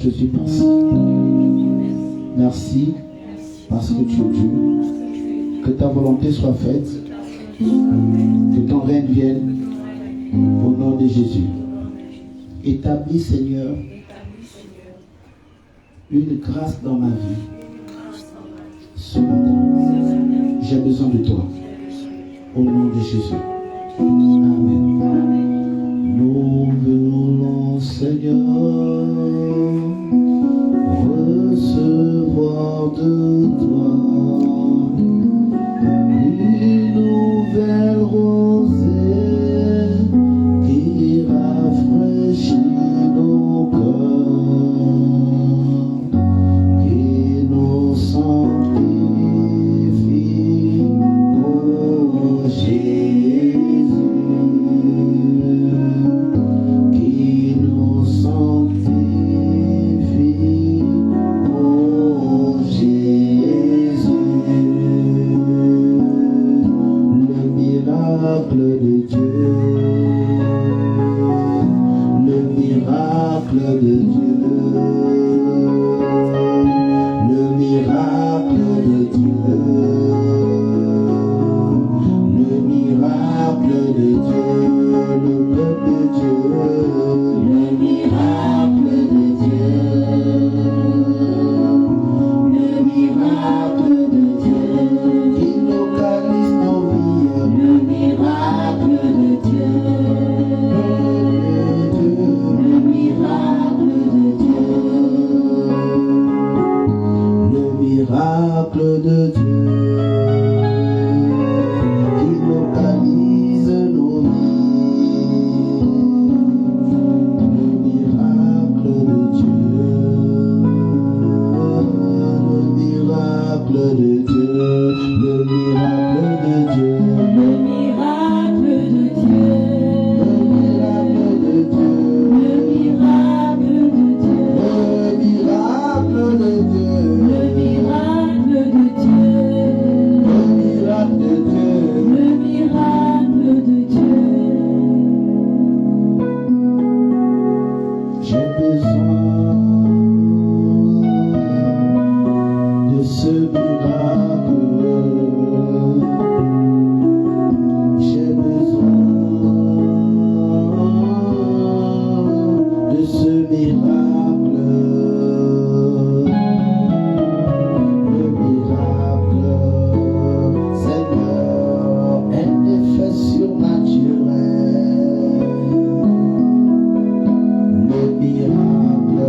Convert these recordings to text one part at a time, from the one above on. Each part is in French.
Jésus, merci. Merci parce que tu es Dieu. Que ta volonté soit faite. Que ton règne vienne au nom de Jésus. Établis, Seigneur, une grâce dans ma vie. Ce matin, j'ai besoin de toi. Au nom de Jésus. Amen. Nous voulons, Seigneur, recevoir de toi une nouvelle rosée qui rafraîchit nos cœurs, qui nous sanctifie, oh Jésus, qui nous sanctifie, oh Jésus. Le miracle de Dieu, le miracle de Dieu, le miracle de Dieu, le miracle de Dieu, le peuple de Dieu, le miracle de Dieu, le miracle de Dieu, qui localise nos vies, le miracle de Dieu, le miracle de Dieu, le miracle de Dieu, qui localise nos vies, le miracle de Dieu, le miracle de Dieu, le miracle de Dieu, Le miracle de Dieu, le miracle de Dieu, le miracle de Dieu, le miracle de Dieu, le miracle de Dieu, le miracle de Dieu. le miracle de Dieu. J'ai besoin de ce miracle. J'ai besoin de ce miracle. Le miracle, Seigneur, est effet surnaturel. Le miracle,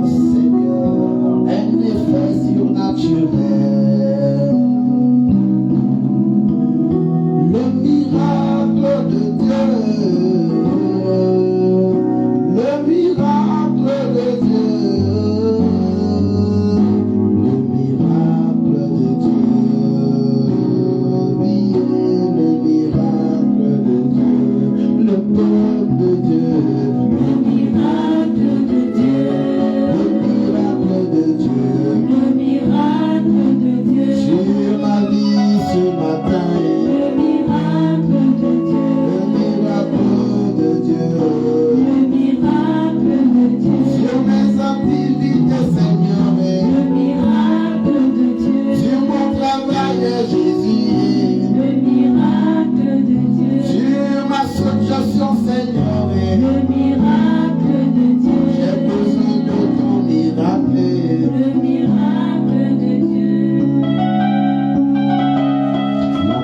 Seigneur, un effet surnaturel. Le miracle de Dieu, le miracle de Dieu, le miracle de Dieu, oui, le miracle de Dieu, le peuple de Dieu. Le miracle de Dieu, Le miracle de Dieu le miracle de Dieu, sur ma vie ce matin, le miracle de Dieu, le miracle de Dieu le miracle de Dieu, sur mes activités, Seigneur, le miracle de Dieu, sur mon travail, Jésus, le miracle de Dieu, sur ma situation, Seigneur, le miracle de Dieu, j'ai besoin de ton miracle. le miracle de Dieu. La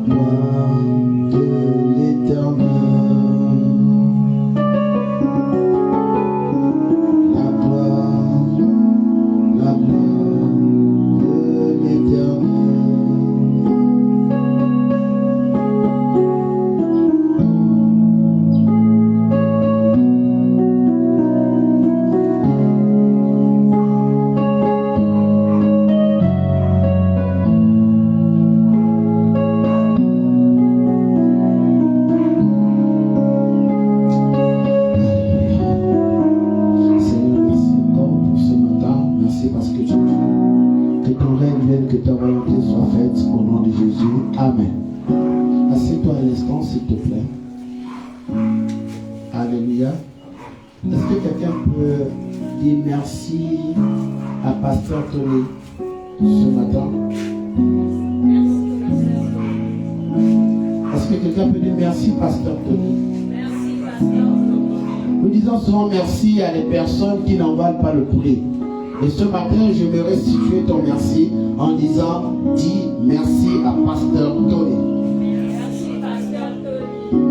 gloire de l'Éternel. La gloire de l'Éternel. Seigneur, merci encore pour ce matin. Merci parce que tu es Dieu. Que ton règne vienne, que ta volonté soit faite au nom de Jésus. Amen. Assieds-toi à l'instant, s'il te plaît. Alléluia. Est-ce que quelqu'un peut dire merci à Pasteur Tony ce matin? Est-ce que quelqu'un peut dire merci Pasteur Tony? Merci, Pasteur Tony. Nous disons souvent merci à les personnes qui n'embalent pas le poulet. Et ce matin, je vais restituer ton merci en disant, dis merci à Pasteur Tony. Merci, Pasteur Tony.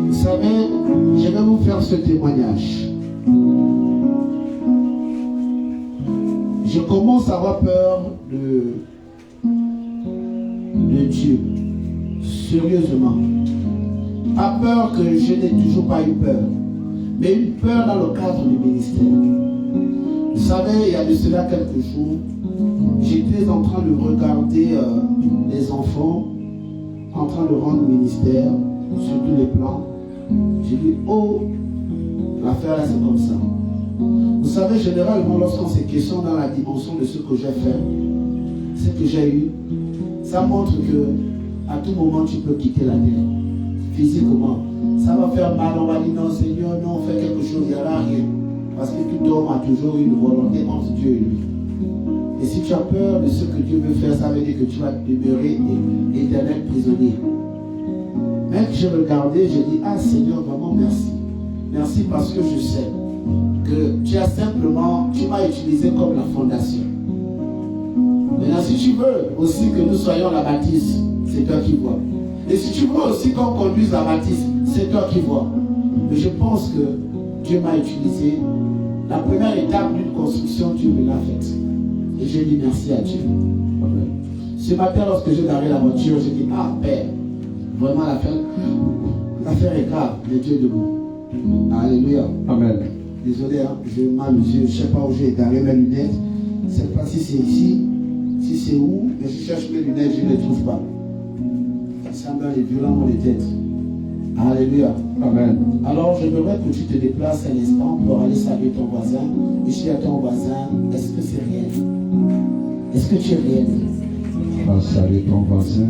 Vous savez, je vais vous faire ce témoignage. Je commence à avoir peur de Dieu. Sérieusement. Pas peur que je n'ai toujours pas eu peur, mais une peur dans le cadre du ministère. Vous savez, il y a de cela quelques jours, j'étais en train de regarder les enfants en train de rendre ministère sur tous les plans. J'ai dit, oh, l'affaire là c'est comme ça. Vous savez, généralement, lorsqu'on se questionne dans la dimension de ce que j'ai fait, ce que j'ai eu, ça montre que à tout moment tu peux quitter la terre. Physiquement, ça va faire mal, on va dire non Seigneur, non, on fait quelque chose, il n'y aura rien. Parce que tout homme a toujours une volonté entre Dieu et lui. Et si tu as peur de ce que Dieu veut faire, ça veut dire que tu vas demeurer éternel prisonnier. Même que je regardais, je dis, ah Seigneur, vraiment merci. Merci parce que je sais que tu m'as utilisé comme la fondation. Maintenant, si tu veux aussi que nous soyons la bâtisse, c'est toi qui vois. Et si tu veux aussi qu'on conduise la bâtisse, c'est toi qui vois. Mais je pense que Dieu m'a utilisé. La première étape d'une construction, Dieu me l'a faite. Et je dis merci à Dieu. Amen. Ce matin, lorsque j'ai garé la voiture, j'ai dit, ah Père, vraiment l'affaire est grave, mais Dieu est debout. Alléluia. Amen. Désolé, hein, j'ai mal aux yeux, je ne sais pas où j'ai garé mes lunettes. Je ne sais pas si c'est ici, si c'est où, mais je cherche mes lunettes, je ne les trouve pas. Ça semble les violents de tête. Alléluia. Amen. Alors je voudrais que tu te déplaces un instant pour aller saluer ton voisin. Et je dis à ton voisin, est-ce que c'est réel? Est-ce que tu es réel? Va saluer ton voisin.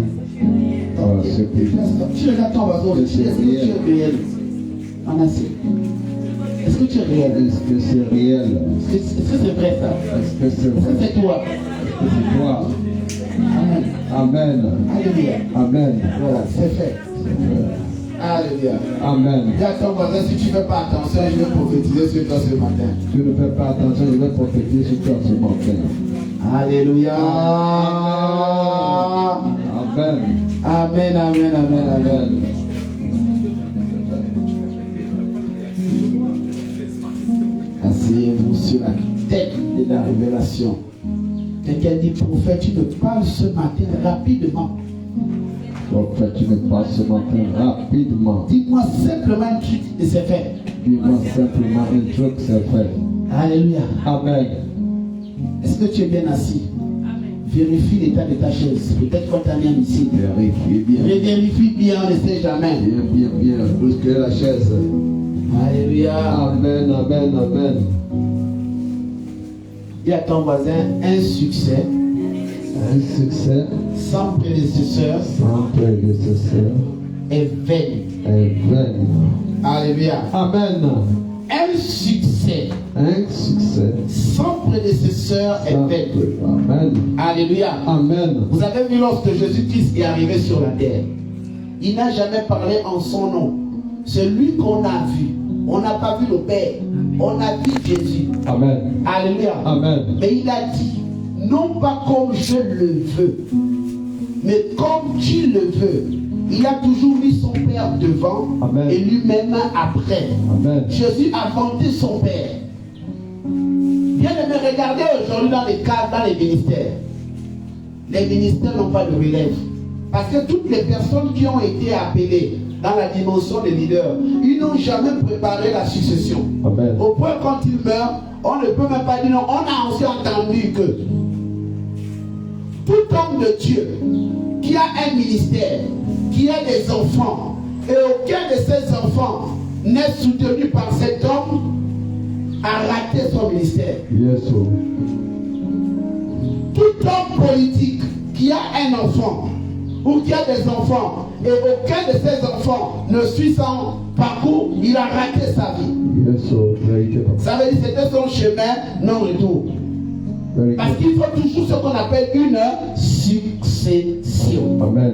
Tu regardes ton voisin, est-ce que tu es réel? Est-ce que tu es réel? Est-ce que c'est réel? Est-ce que c'est vrai ça? Est-ce que c'est vrai? Est-ce que c'est toi? Est-ce que c'est toi? Amen. Amen. Alléluia. Amen. Voilà, c'est fait. Alléluia. Amen. Dis à ton voisin, si tu ne fais pas attention, je vais prophétiser sur toi ce matin. Tu ne fais pas attention, je vais prophétiser sur toi ce matin. Alléluia. Amen. Amen, amen, amen, amen. Asseyez-vous sur la tête de la révélation. Quelqu'un dit, prophète, tu me parles ce matin rapidement. Prophète, tu me parles ce matin rapidement. Dis-moi simplement un truc et c'est fait. Dis-moi simplement un truc, c'est fait. Alléluia. Amen. Est-ce que tu es bien assis? Vérifie l'état de ta chaise. Peut-être qu'on t'a mis ici. Vérifie bien. Vérifie bien, on ne sait jamais. Bien. Bousculer la chaise. Alléluia. Amen, amen, amen. Dis à ton voisin, un succès Un succès sans prédécesseur sans prédécesseur est vain. est vain. Alléluia. Amen. Un succès Un succès sans prédécesseur est sans vain. Amen. Alléluia. Amen. Vous avez vu lorsque Jésus-Christ est arrivé sur la terre, il n'a jamais parlé en son nom. C'est lui qu'on a vu. On n'a pas vu le Père. On a vu Jésus. Amen. Alléluia. Amen. Mais il a dit, non pas comme je le veux, mais comme tu le veux. Il a toujours mis son Père devant. Amen. Et lui-même après. Amen. Jésus a vanté son Père. Bien aimé, regardez aujourd'hui dans les cadres, dans les ministères. Les ministères n'ont pas de relève. Parce que toutes les personnes qui ont été appelées dans la dimension des leaders, ils n'ont jamais préparé la succession. Amen. Au point quand ils meurent, on ne peut même pas dire non. On a aussi entendu que tout homme de Dieu qui a un ministère, qui a des enfants, et aucun de ces enfants n'est soutenu par cet homme, a raté son ministère. Yes, oh. Tout homme politique qui a un enfant ou qui a des enfants, et aucun de ses enfants ne suit son parcours, il a raté sa vie. Yes, so vérité, papa. Ça veut dire que c'était son chemin non-retour. Vérité. Parce qu'il faut toujours ce qu'on appelle une succession. Amen.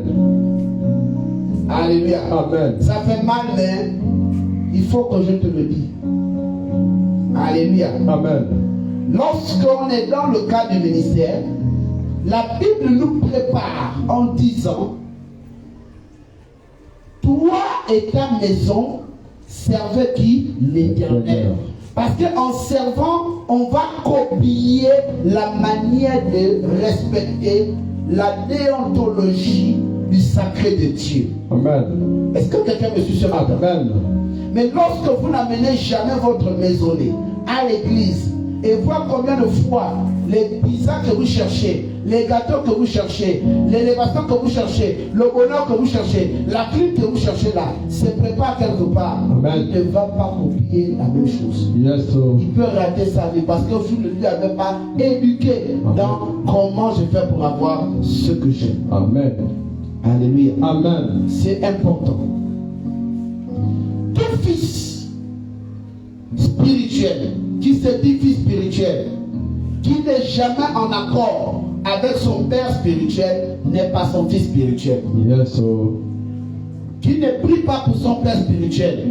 Alléluia. Amen. Ça fait mal, mais il faut que je te le dise. Alléluia. Amen. Lorsqu'on est dans le cadre du ministère, la Bible nous prépare en disant: toi et ta maison servez qui? L'Éternel. Parce qu'en servant, on va copier la manière de respecter la déontologie du sacré de Dieu. Amen. Est-ce que quelqu'un me suit ce matin? Amen. Mais lorsque vous n'amenez jamais votre maisonnée à l'église et voir combien de fois les pizzas que vous cherchez, les gâteaux que vous cherchez, l'élévation que vous cherchez, le bonheur que vous cherchez, la clim que vous cherchez là, se prépare quelque part, Amen. il ne va pas copier la même chose. Yes, so. Il peut rater sa vie parce que vous ne lui avez pas éduqué dans comment je fais pour avoir ce que j'ai. Amen. Alléluia. Amen. C'est important. Tout fils spirituel, qui se dit fils spirituel, qui n'est jamais en accord avec son père spirituel, n'est pas son fils spirituel. Yes, so. Qui ne prie pas pour son père spirituel,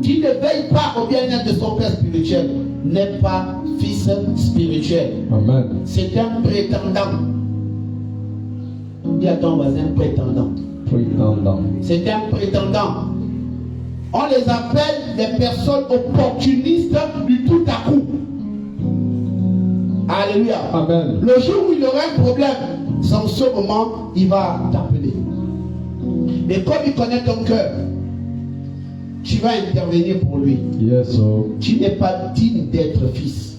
qui ne veille pas au bien-être de son père spirituel, n'est pas fils spirituel. Amen. C'est un prétendant. Dis à ton voisin prétendant. Prétendant. C'est un prétendant. On les appelle des personnes opportunistes du tout à coup. Alléluia. Amen. Le jour où il aura un problème, sans ce moment, il va t'appeler. Mais comme il connaît ton cœur, tu vas intervenir pour lui. Yes, so. Tu n'es pas digne d'être fils.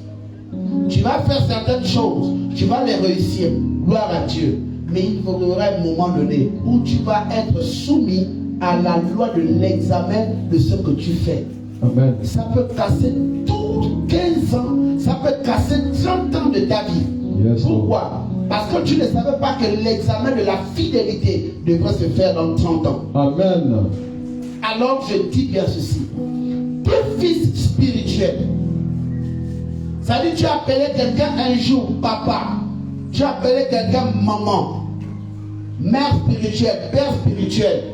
Tu vas faire certaines choses, tu vas les réussir, gloire à Dieu. Mais il faudra un moment donné où tu vas être soumis à la loi de l'examen de ce que tu fais. Amen. Ça peut casser tous 15 ans, ça peut casser 30 ans de ta vie. Yes, so. Pourquoi? Parce que tu ne savais pas que l'examen de la fidélité devrait se faire dans 30 ans. Amen. Alors je dis bien ceci. Tout fils spirituel, ça dit tu as appelé quelqu'un un jour papa, tu as appelé quelqu'un maman, mère spirituelle, père spirituel,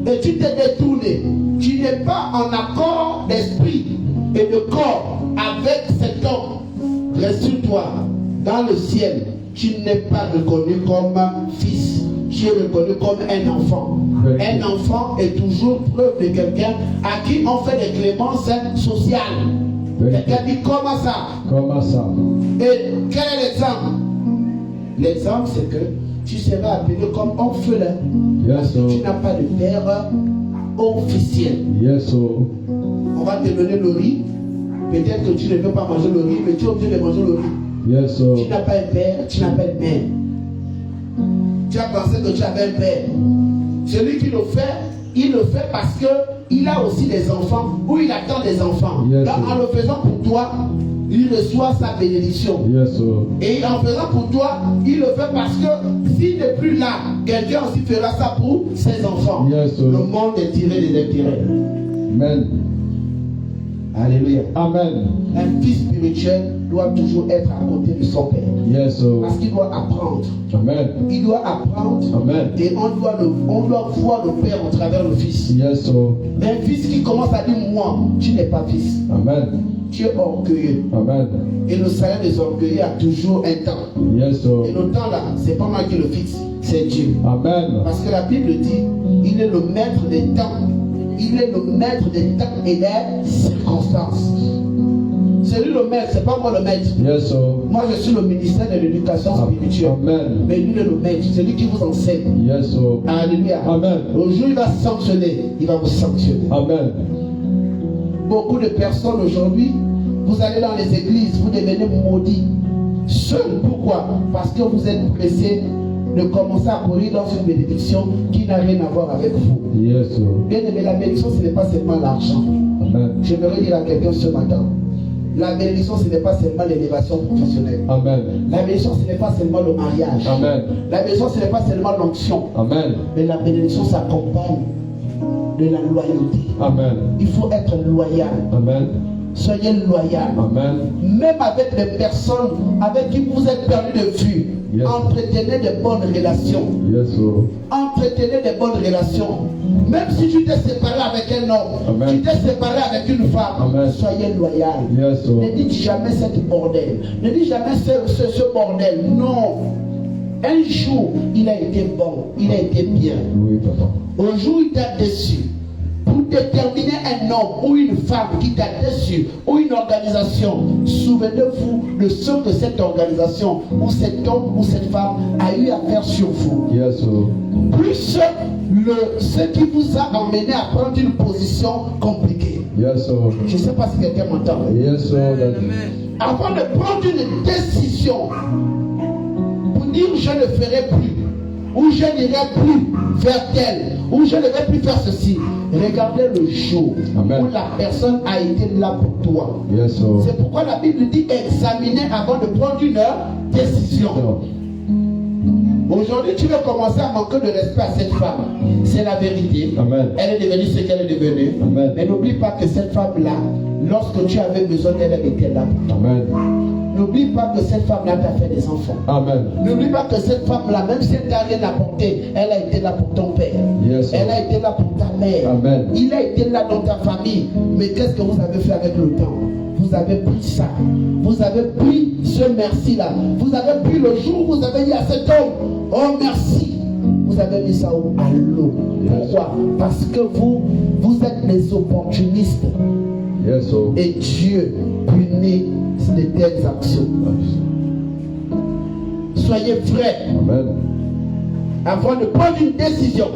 et tu t'es détourné, tu n'es pas en accord d'esprit et de corps avec cet homme, rassure-toi, dans le ciel, tu n'es pas reconnu comme fils, tu es reconnu comme un enfant. Un enfant est toujours preuve de quelqu'un à qui on fait des clémences sociales. Quelqu'un dit comment ça? Comment ça? Et quel est l'exemple? L'exemple, c'est que tu seras appelé comme orphelin. Yes, so. Tu n'as pas de père officiel. Yes, so. On va te donner le riz. Peut-être que tu ne veux pas manger le riz, mais tu es obligé de manger le riz. Yes, so. Tu n'as pas un père, tu n'as pas une mère. Tu as pensé que tu avais un père. Celui qui le fait, il le fait parce qu'il a aussi des enfants ou il attend des enfants. Yes, Donc, en le faisant pour toi, il reçoit sa bénédiction. Yes, so. Et en faisant pour toi, il le fait parce que s'il n'est plus là, quelqu'un aussi fera ça pour ses enfants. Yes, Le monde est tiré des intérêts. Amen. Alléluia. Amen. Un fils spirituel doit toujours être à côté de son père. Yes, so. Parce qu'il doit apprendre. Amen. Il doit apprendre. Amen. Et on doit voir le père au travers le fils. Yes, so. Mais un fils qui commence à dire moi, tu n'es pas fils. Amen. Tu es orgueilleux. Amen. Et le salaire des orgueilleux a toujours un temps. Yes, so. Et le temps là, c'est pas moi qui le fixe, c'est Dieu. Amen. Parce que la Bible dit, il est le maître des temps. Il est le maître des temps et des circonstances. C'est lui le maître, c'est pas moi le maître. Yes, so. Moi je suis le ministère de l'éducation spirituelle. Amen. Mais lui est le maître, c'est lui qui vous enseigne. Yes, so. Alléluia. Amen. Au jour où il va sanctionner, il va vous sanctionner. Amen. Beaucoup de personnes aujourd'hui, vous allez dans les églises, vous devenez maudits. Seul. Pourquoi? Parce que vous êtes pressé de commencer à courir dans une bénédiction qui n'a rien à voir avec vous. Yes, so. Bien aimé, la bénédiction, ce n'est pas seulement l'argent. Amen. Je voudrais dire à quelqu'un ce matin, La bénédiction, ce n'est pas seulement l'élévation professionnelle. Amen. La bénédiction, ce n'est pas seulement le mariage. Amen. La bénédiction, ce n'est pas seulement l'onction. Amen. Mais la bénédiction s'accompagne de la loyauté. Amen. Il faut être loyal. Amen. Soyez loyal. Amen. Même avec les personnes avec qui vous êtes perdu de vue, Yes. entretenez de bonnes relations. Yes, Lord. Entretenez de bonnes relations. Même si tu t'es séparé avec un homme, Amen. tu t'es séparé avec une femme, Amen. soyez loyal. Yes, Lord. Ne dites jamais cette bordel. Ne dites jamais ce bordel. Non. Un jour, il a été bon, il a été bien. Oui, papa. Un jour, il t'a déçu. Pour déterminer un homme ou une femme qui t'a déçu, ou une organisation, souvenez-vous de ce que cette organisation, ou cet homme ou cette femme a eu à faire sur vous. Yes, Lord. Plus ce qui vous a amené à prendre une position compliquée. Yes, Lord. Je ne sais pas si quelqu'un m'entend. Yes, Lord. Avant de prendre une décision pour dire je ne ferai plus, ou je n'irai plus faire tel, ou je ne vais plus faire ceci, regardez le jour Amen. où la personne a été là pour toi. Yes, Lord. C'est pourquoi la Bible dit examiner avant de prendre une décision. Aujourd'hui, tu veux commencer à manquer de respect à cette femme. C'est la vérité. Amen. Elle est devenue ce qu'elle est devenue. Amen. Mais n'oublie pas que cette femme-là, lorsque tu avais besoin d'elle, elle était là. Amen. N'oublie pas que cette femme-là t'a fait des enfants. Amen. N'oublie pas que cette femme-là, même si elle t'a rien apporté, elle a été là pour ton père. Yes, Elle a été là pour ta mère. Amen. Il a été là dans ta famille. Mais qu'est-ce que vous avez fait avec le temps? Vous avez pris ça. Vous avez pris ce merci-là. Vous avez pris le jour où vous avez dit à cet homme, oh merci. Vous avez mis ça à l'eau. Pourquoi? Parce que vous êtes des opportunistes. Yes, Lord. Et Dieu punit de telles actions. Soyez prêts Amen. avant de prendre une décision.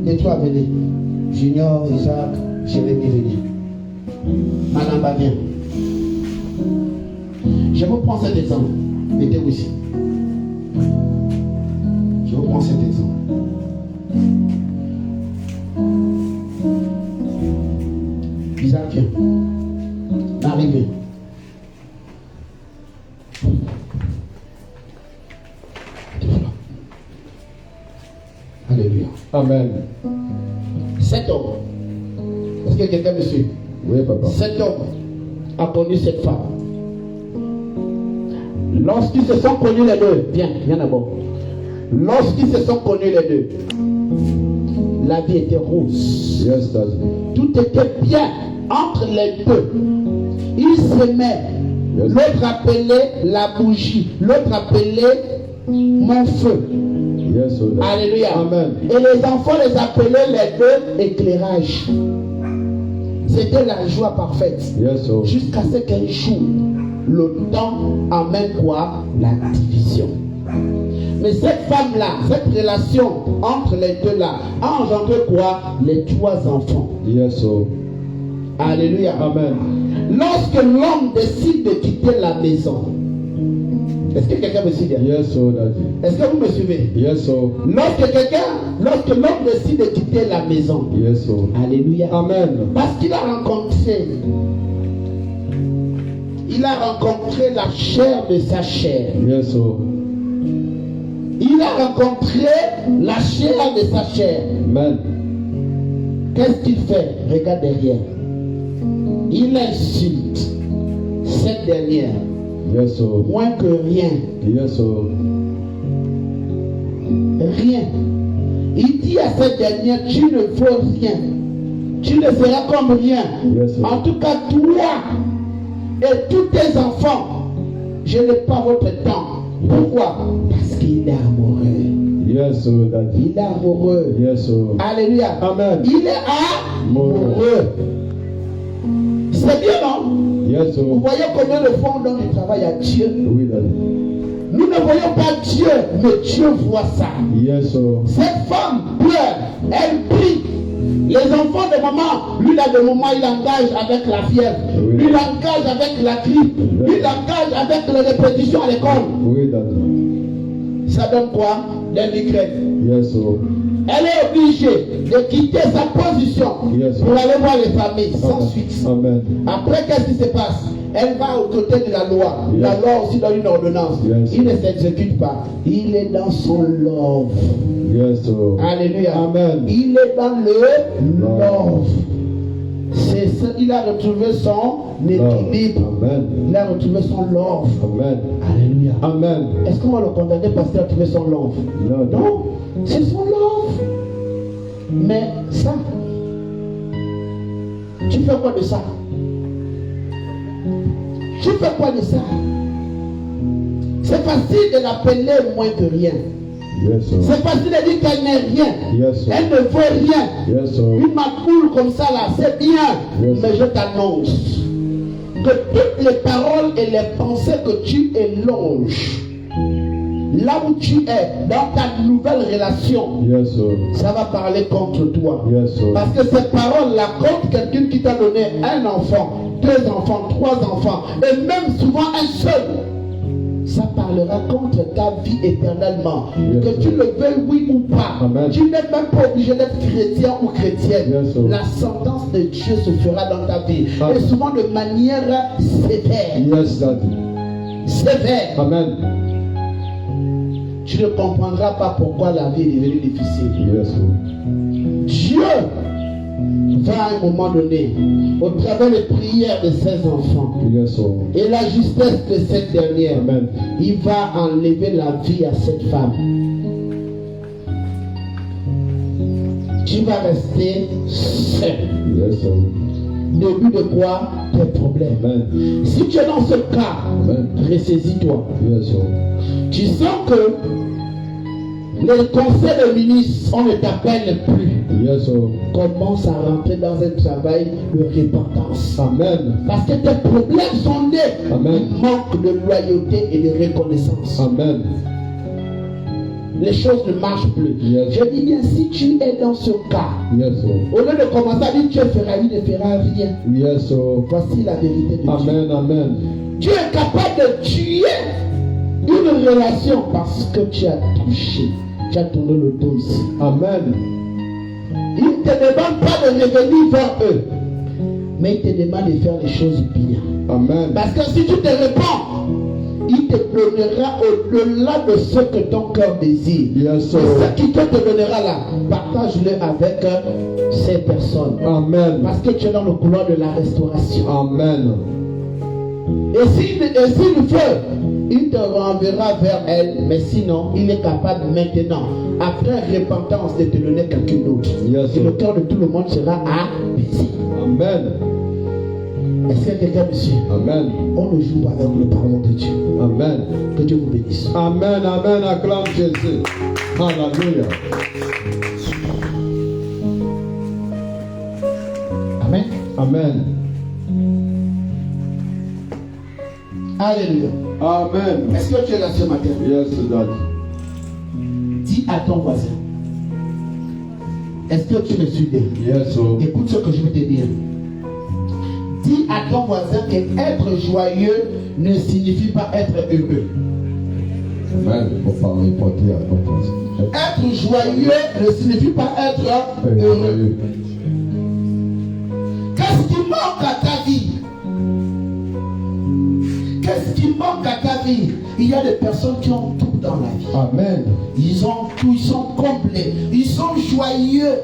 Et toi, venez. Junior, Isaac, Jérémy, venez. Madame va bien. Je vous prends cet exemple. Mettez-vous ici. Je vous prends cet exemple. Isaac, viens. Marie, viens. Alléluia. Amen. Cet homme, est-ce que quelqu'un me suit? Oui, papa. Cet homme a connu cette femme. Lorsqu'ils se sont connus les deux, viens d'abord. Lorsqu'ils se sont connus les deux, la vie était rose. Yes, Daddy. Tout était bien entre les deux. Ils s'aimaient. Yes. L'autre appelait la bougie, l'autre appelait mon feu. Yes, Lord. Alléluia. Amen. Et les enfants les appelaient les deux éclairage. C'était la joie parfaite. Yes, Lord. Jusqu'à ce qu'un jour, le temps amène quoi? La division. Mais cette femme-là, cette relation entre les deux-là, a engendré quoi? Les trois enfants. Yes, Lord. Alléluia. Amen. Lorsque l'homme décide de quitter la maison, est-ce que quelqu'un me suit bien? Yes, Lord, Daddy. Est-ce que vous me suivez? Yes, Lord. Lorsque l'homme décide de quitter la maison, Yes, Lord. alléluia, Amen. parce qu'il a rencontré la chair de sa chair. Yes, Lord. Il a rencontré la chair de sa chair. Amen. Qu'est-ce qu'il fait? Regarde derrière. Il insulte cette dernière. Yes, Lord. Moins que rien. Yes, Lord. Rien. Il dit à cette dernière, tu ne vaux rien. Tu ne seras comme rien. Yes, Lord. En tout cas, toi et tous tes enfants, je n'ai pas votre temps. Pourquoi? Parce qu'il est amoureux. Yes, Lord, Daddy. Il est amoureux. Yes, Lord. Alléluia. Amen. Il est amoureux. C'est bien, non? Yes, Vous Lord. voyez combien de fois on donne du travail à Dieu? Oui, Daddy. Nous ne voyons pas Dieu, mais Dieu voit ça. Yes, Lord. Cette femme pleure, elle prie. Les enfants de maman, lui là de moment, il engage avec la fièvre. Oui. Lui, il engage avec la grippe. Lui, il engage avec les répétitions à l'école. Oui, Daddy. Ça donne quoi? Des migraines. Yes, Lord. Elle est obligée de quitter sa position Yes. pour aller voir les familles sans suite. Amen. Après, qu'est-ce qui se passe? Elle va aux côtés de la loi. Yes. La loi aussi donne une ordonnance. Yes. Il ne s'exécute pas. Il est dans son love. Yes, Lord. Alléluia. Amen. Il est dans le love. C'est ça, il a retrouvé son équilibre. Amen. Il a retrouvé son love. Amen. Alléluia. Amen. Est-ce qu'on va le condamner parce qu'il a trouvé son love? Non. Non, c'est son love. Mais ça, tu fais quoi de ça? Tu fais quoi de ça? C'est facile de l'appeler moins que rien. Yes, Lord. C'est facile de dire qu'elle n'est rien. Yes, Lord. Elle ne vaut rien. Yes, Lord. Une macoule comme ça là, c'est bien. Yes. Mais je t'annonce que toutes les paroles et les pensées que tu élonges, là où tu es, dans ta nouvelle relation, Yes, Lord. ça va parler contre toi. Yes, Lord. Parce que ces paroles-là, contre quelqu'un qui t'a donné un enfant, 2 enfants, 3 enfants, et même souvent un seul, ça parlera contre ta vie éternellement. Yes, que tu le veuilles, oui ou pas. Amen. Tu n'es même pas obligé d'être chrétien ou chrétienne. Yes, Lord. La sentence de Dieu se fera dans ta vie. Amen. Et souvent de manière sévère. Yes, Daddy. Sévère. Amen. Tu ne comprendras pas pourquoi la vie est devenue difficile. Yes, Lord. Dieu va à un moment donné, au travers des prières de ses enfants Yes, Lord. et la justesse de cette dernière, Amen. il va enlever la vie à cette femme. Tu vas rester seul. Yes, Lord. Début de quoi? Tes problèmes. Amen. Si tu es dans ce cas, Amen. ressaisis-toi. Yes, Lord. Tu sens que le conseil de ministre, on ne t'appelle plus. Yes, Lord. Commence à rentrer dans un travail de repentance. Amen. Parce que tes problèmes sont nés Amen. du manque de loyauté et de reconnaissance. Amen. Les choses ne marchent plus. Yes. Je dis bien, si tu es dans ce cas, Yes, Lord. au lieu de commencer à dire Dieu fera, il ne fera rien. Yes, Lord. Voici la vérité de Dieu. Amen. Amen. Tu es capable de tuer une relation parce que tu as touché. Tu as tourné le dos ici. Amen. Il ne te demande pas de revenir vers eux, mais il te demande de faire les choses bien. Amen. Parce que si tu te répands, il te donnera au-delà de ce que ton cœur désire. Yes, Et Lord. ce qui te donnera là, partage-le avec ces personnes. Amen. Parce que tu es dans le couloir de la restauration. Amen. Et s'il veut, il te renverra vers elle. Mais sinon, il est capable maintenant, après repentance, de te donner quelqu'un d'autre. Yes, Et le Lord. cœur de tout le monde sera apaisé. Amen. Est-ce que quelqu'un me suit? Amen. On ne joue pas avec le pardon de Dieu. Amen. Que Dieu vous bénisse. Amen. Amen. Acclame Jésus. Hallelujah. Amen. Amen. Alléluia. Amen. Est-ce que tu es là ce matin? Yes, Daddy. Dis à ton voisin. Est-ce que tu me suis bien? Yes, Lord. Écoute ce que je vais te dire. Dis à ton voisin que être joyeux ne signifie pas être heureux. Amen. Il faut parler pour dire à ton voisin. Être joyeux ne signifie pas être heureux. Qu'est-ce qui manque à ta vie? Qu'est-ce qui manque à ta vie? Il y a des personnes qui ont tout dans la vie. Amen. Ils ont tout, ils sont complets, ils sont joyeux,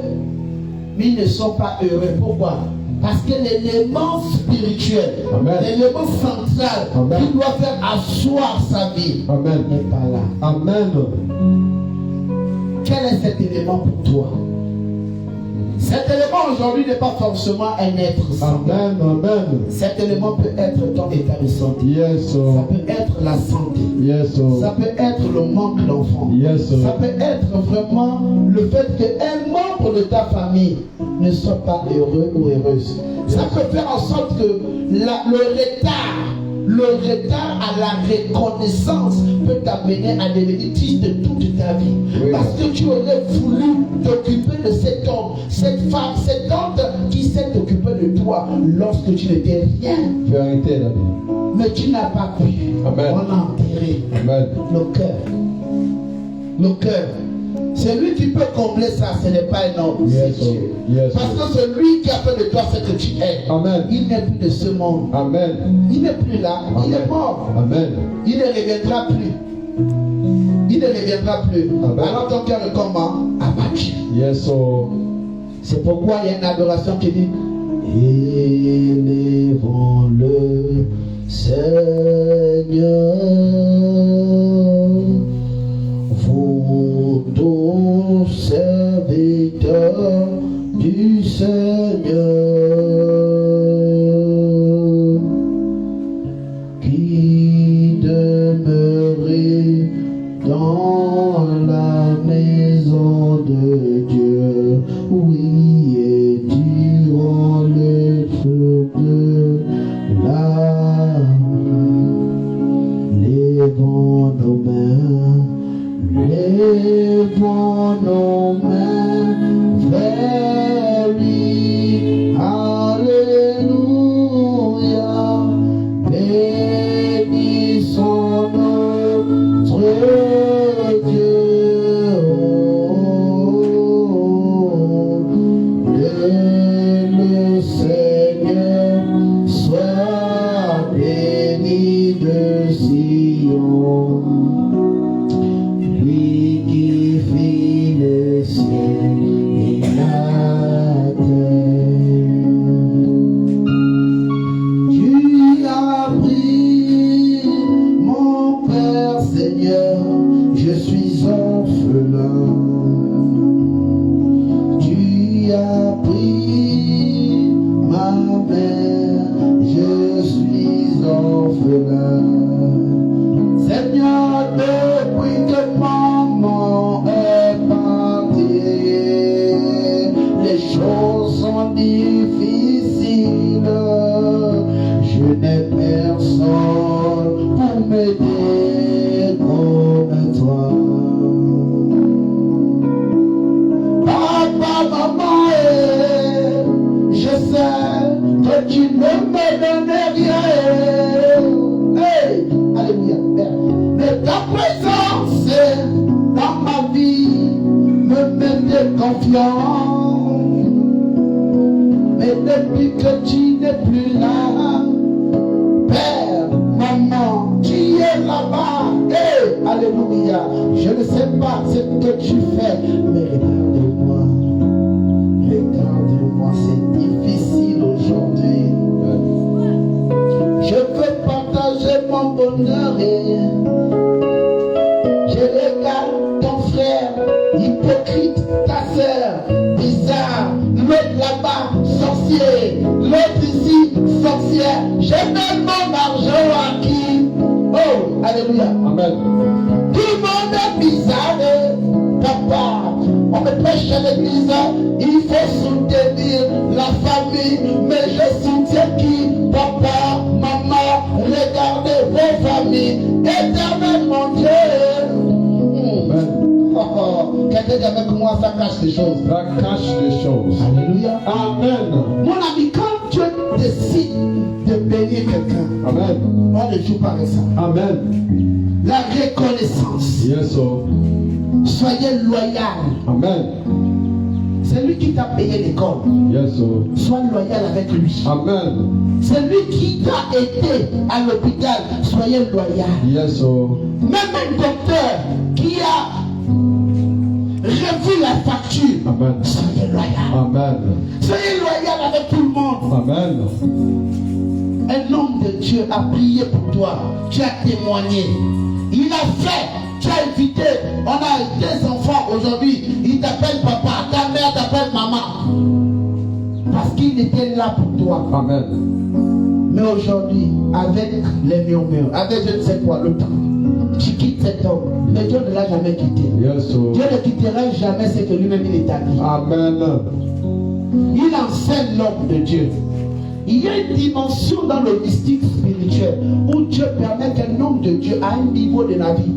mais ils ne sont pas heureux. Pourquoi? Parce que l'élément spirituel, Amen. l'élément central Amen. qui doit faire asseoir sa vie Amen. n'est pas là. Amen. Quel est cet élément pour toi? Cet élément aujourd'hui n'est pas forcément un être santé. Amen. Amen. Cet élément peut être ton état de santé. Yes, Ça Lord. peut être la santé. Yes, Ça Lord. peut être le manque d'enfants. Yes, Ça Lord. peut être vraiment le fait qu'un membre de ta famille ne soit pas heureux ou heureuse. Ça peut faire en sorte que le retard à la reconnaissance peut t'amener à devenir triste toute ta vie. Oui. Parce que tu aurais voulu t'occuper de cet homme, cette femme, cette tante qui s'est occupée de toi lorsque tu n'étais rien. Vérité, Daddy. Mais tu n'as pas pu. Amen. On a enterré Amen. le cœur. Le cœur. Celui qui peut combler ça, ce n'est pas un homme, Yes, c'est Dieu. oh. Yes, Parce oh. que celui qui a fait de toi ce que tu es, Amen. il n'est plus de ce monde. Amen. Il n'est plus là, il est Amen. mort. Amen. Il ne reviendra plus. Il ne reviendra plus. Amen. Alors ton cœur est comment? Abattu. Yes, oh. C'est pourquoi il y a une adoration qui dit élevons-le, Seigneur, vous tous serviteurs du Seigneur, qui demeurez dans la maison de Dieu, oui, et durant le feu de la nuit, levons nos mains, levons nos mains vers lui, alléluia, bénissons notre Dieu. Le Seigneur soit béni de Sion, lui qui fit le ciel et la terre. Tu as pris mon Père Seigneur, je suis orphelin. Tu as pris ma mère, je suis orphelin. Seigneur, depuis que maman est partie, les choses sont difficiles. Je n'ai personne pour m'aider comme toi. Papa, maman, je sais que tu ne me donnes rien. Hey, alléluia, Père. Mais ta présence dans ma vie me met de confiance. Mais depuis que tu n'es plus là, Père, maman, tu es là-bas. Hey, alléluia. Je ne sais pas ce que tu fais, mais regarde-moi. Regarde-moi, c'est difficile aujourd'hui. Je veux partager mon bonheur et je regarde ton frère hypocrite, ta soeur bizarre, l'autre là-bas sorcier, l'autre ici sorcière. Je donne mon argent à qui? Oh, alléluia. Amen. Tout le monde est bizarre, papa. On me prêche à l'église, il faut soutenir la famille, mais je soutiens qui? Papa, maman, regardez vos familles. Éternel mon Dieu. Amen. Quelqu'un dit avec moi, ça cache les choses. Ça cache les choses. Alléluia. Amen. Mon ami, quand Dieu décide de bénir quelqu'un, Amen. on ne joue pas avec ça. Amen. La reconnaissance. Yes, oh. Soyez loyal. Amen. C'est lui qui t'a payé l'école. Yes, oh. Sois loyal avec lui. Amen. C'est lui qui t'a aidé à l'hôpital. Soyez loyal. Yes, oh. Même un docteur qui a revu la facture. Amen. Soyez loyal. Amen. Soyez loyal avec tout le monde. Amen. Un homme de Dieu a prié pour toi. Tu as témoigné. Il a fait. Tu as invité. On a des enfants aujourd'hui. Ils t'appellent papa. Ta mère t'appelle maman. Parce qu'il était là pour toi. Amen. Mais aujourd'hui, avec les murmures, avec je ne sais quoi, le temps, tu quittes cet homme. Mais Dieu ne l'a jamais quitté. Yes, oh. Dieu ne quittera jamais ce que lui-même il établit. Amen. Il enseigne l'homme de Dieu. Il y a une dimension dans le mystique spirituel où Dieu permet qu'un homme de Dieu à un niveau de la vie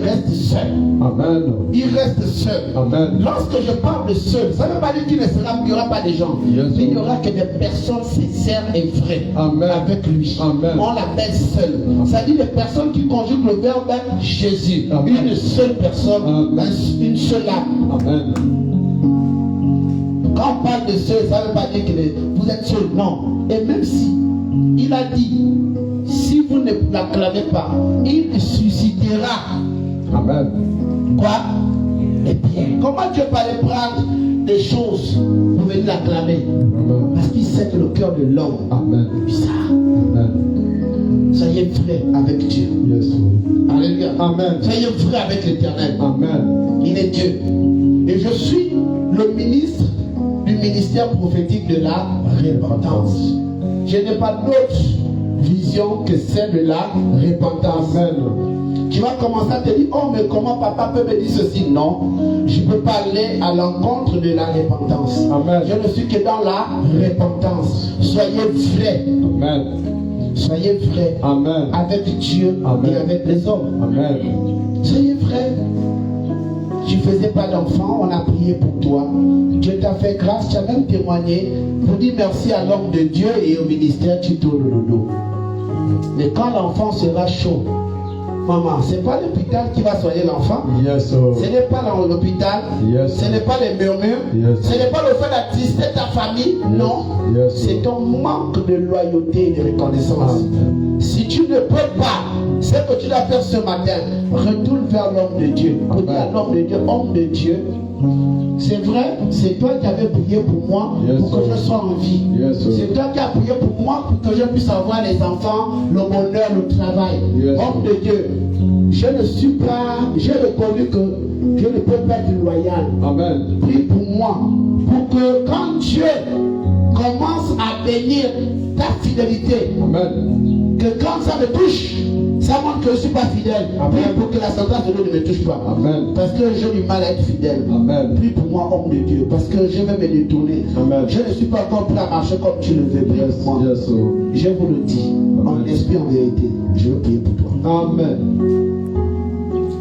reste seul. Amen. Il reste seul. Amen. Lorsque je parle de seul, ça ne veut pas dire qu'il n'y aura pas de gens. Yes, mais il n'y aura que des personnes sincères et vraies Amen. avec lui. Amen. On l'appelle seul. C'est-à-dire les personnes qui conjuguent le verbe Jésus. Amen. Une seule personne, Amen. une seule âme. Amen. Quand on parle de seul, ça ne veut pas dire que vous êtes seul. Non. Et même si il a dit, si vous ne l'acclamez pas, il suscitera. Amen. Quoi? Et bien, comment Dieu peut aller prendre des choses pour venir l'acclamer? Amen. Parce qu'il sait que le cœur de l'homme Amen. est bizarre. Amen. Soyez vrai avec Dieu. Yes, Lord. Alléluia. Amen. Soyez vrai avec l'Éternel. Amen. Il est Dieu. Et je suis le ministre du ministère prophétique de la repentance. Je n'ai pas d'autre vision que celle de la repentance. Amen. Tu vas commencer à te dire, oh mais comment papa peut me dire ceci? Non, je ne peux pas aller à l'encontre de la repentance. Amen. Je ne suis que dans la repentance. Soyez vrais. Amen. Soyez vrais Amen. avec Dieu Amen. et avec les hommes. Amen. Soyez vrais. Tu ne faisais pas d'enfant, on a prié pour toi. Dieu t'a fait grâce, tu as même témoigné pour dire merci à l'homme de Dieu et au ministère, tu tournes le dos. Mais quand l'enfant sera chaud, maman, ce n'est pas l'hôpital qui va soigner l'enfant. Yes, Lord. Ce n'est pas dans l'hôpital. Yes. Ce n'est pas les murmures. Yes. Ce n'est pas le fait d'attister ta famille. Non. Yes. C'est ton manque de loyauté et de reconnaissance. Amen. Si tu ne peux pas, ce que tu dois faire ce matin, retourne vers l'homme de Dieu. Pour dire à l'homme de Dieu, homme de Dieu, c'est vrai, c'est toi qui avais prié pour moi, Yes, pour que sir. je sois en vie. Yes, sir. C'est toi qui as prié pour moi, pour que je puisse avoir les enfants, le bonheur, le travail. Yes, homme sir. de Dieu, je ne suis pas, j'ai reconnu que je ne peux pas être loyal. Amen. Prie pour moi, pour que quand Dieu commence à bénir ta fidélité, Amen. que quand ça me touche, ça montre que je ne suis pas fidèle. Prie pour que la sentence de Dieu ne me touche pas. Amen. Parce que j'ai du mal à être fidèle. Amen. Prie pour moi, homme de Dieu, parce que je vais me détourner. Amen. Je ne suis pas encore prêt à marcher comme tu le veux. Prie Yes, pour moi. yes, Lord. Je vous le dis, en esprit, en vérité, je veux prier pour toi. Amen.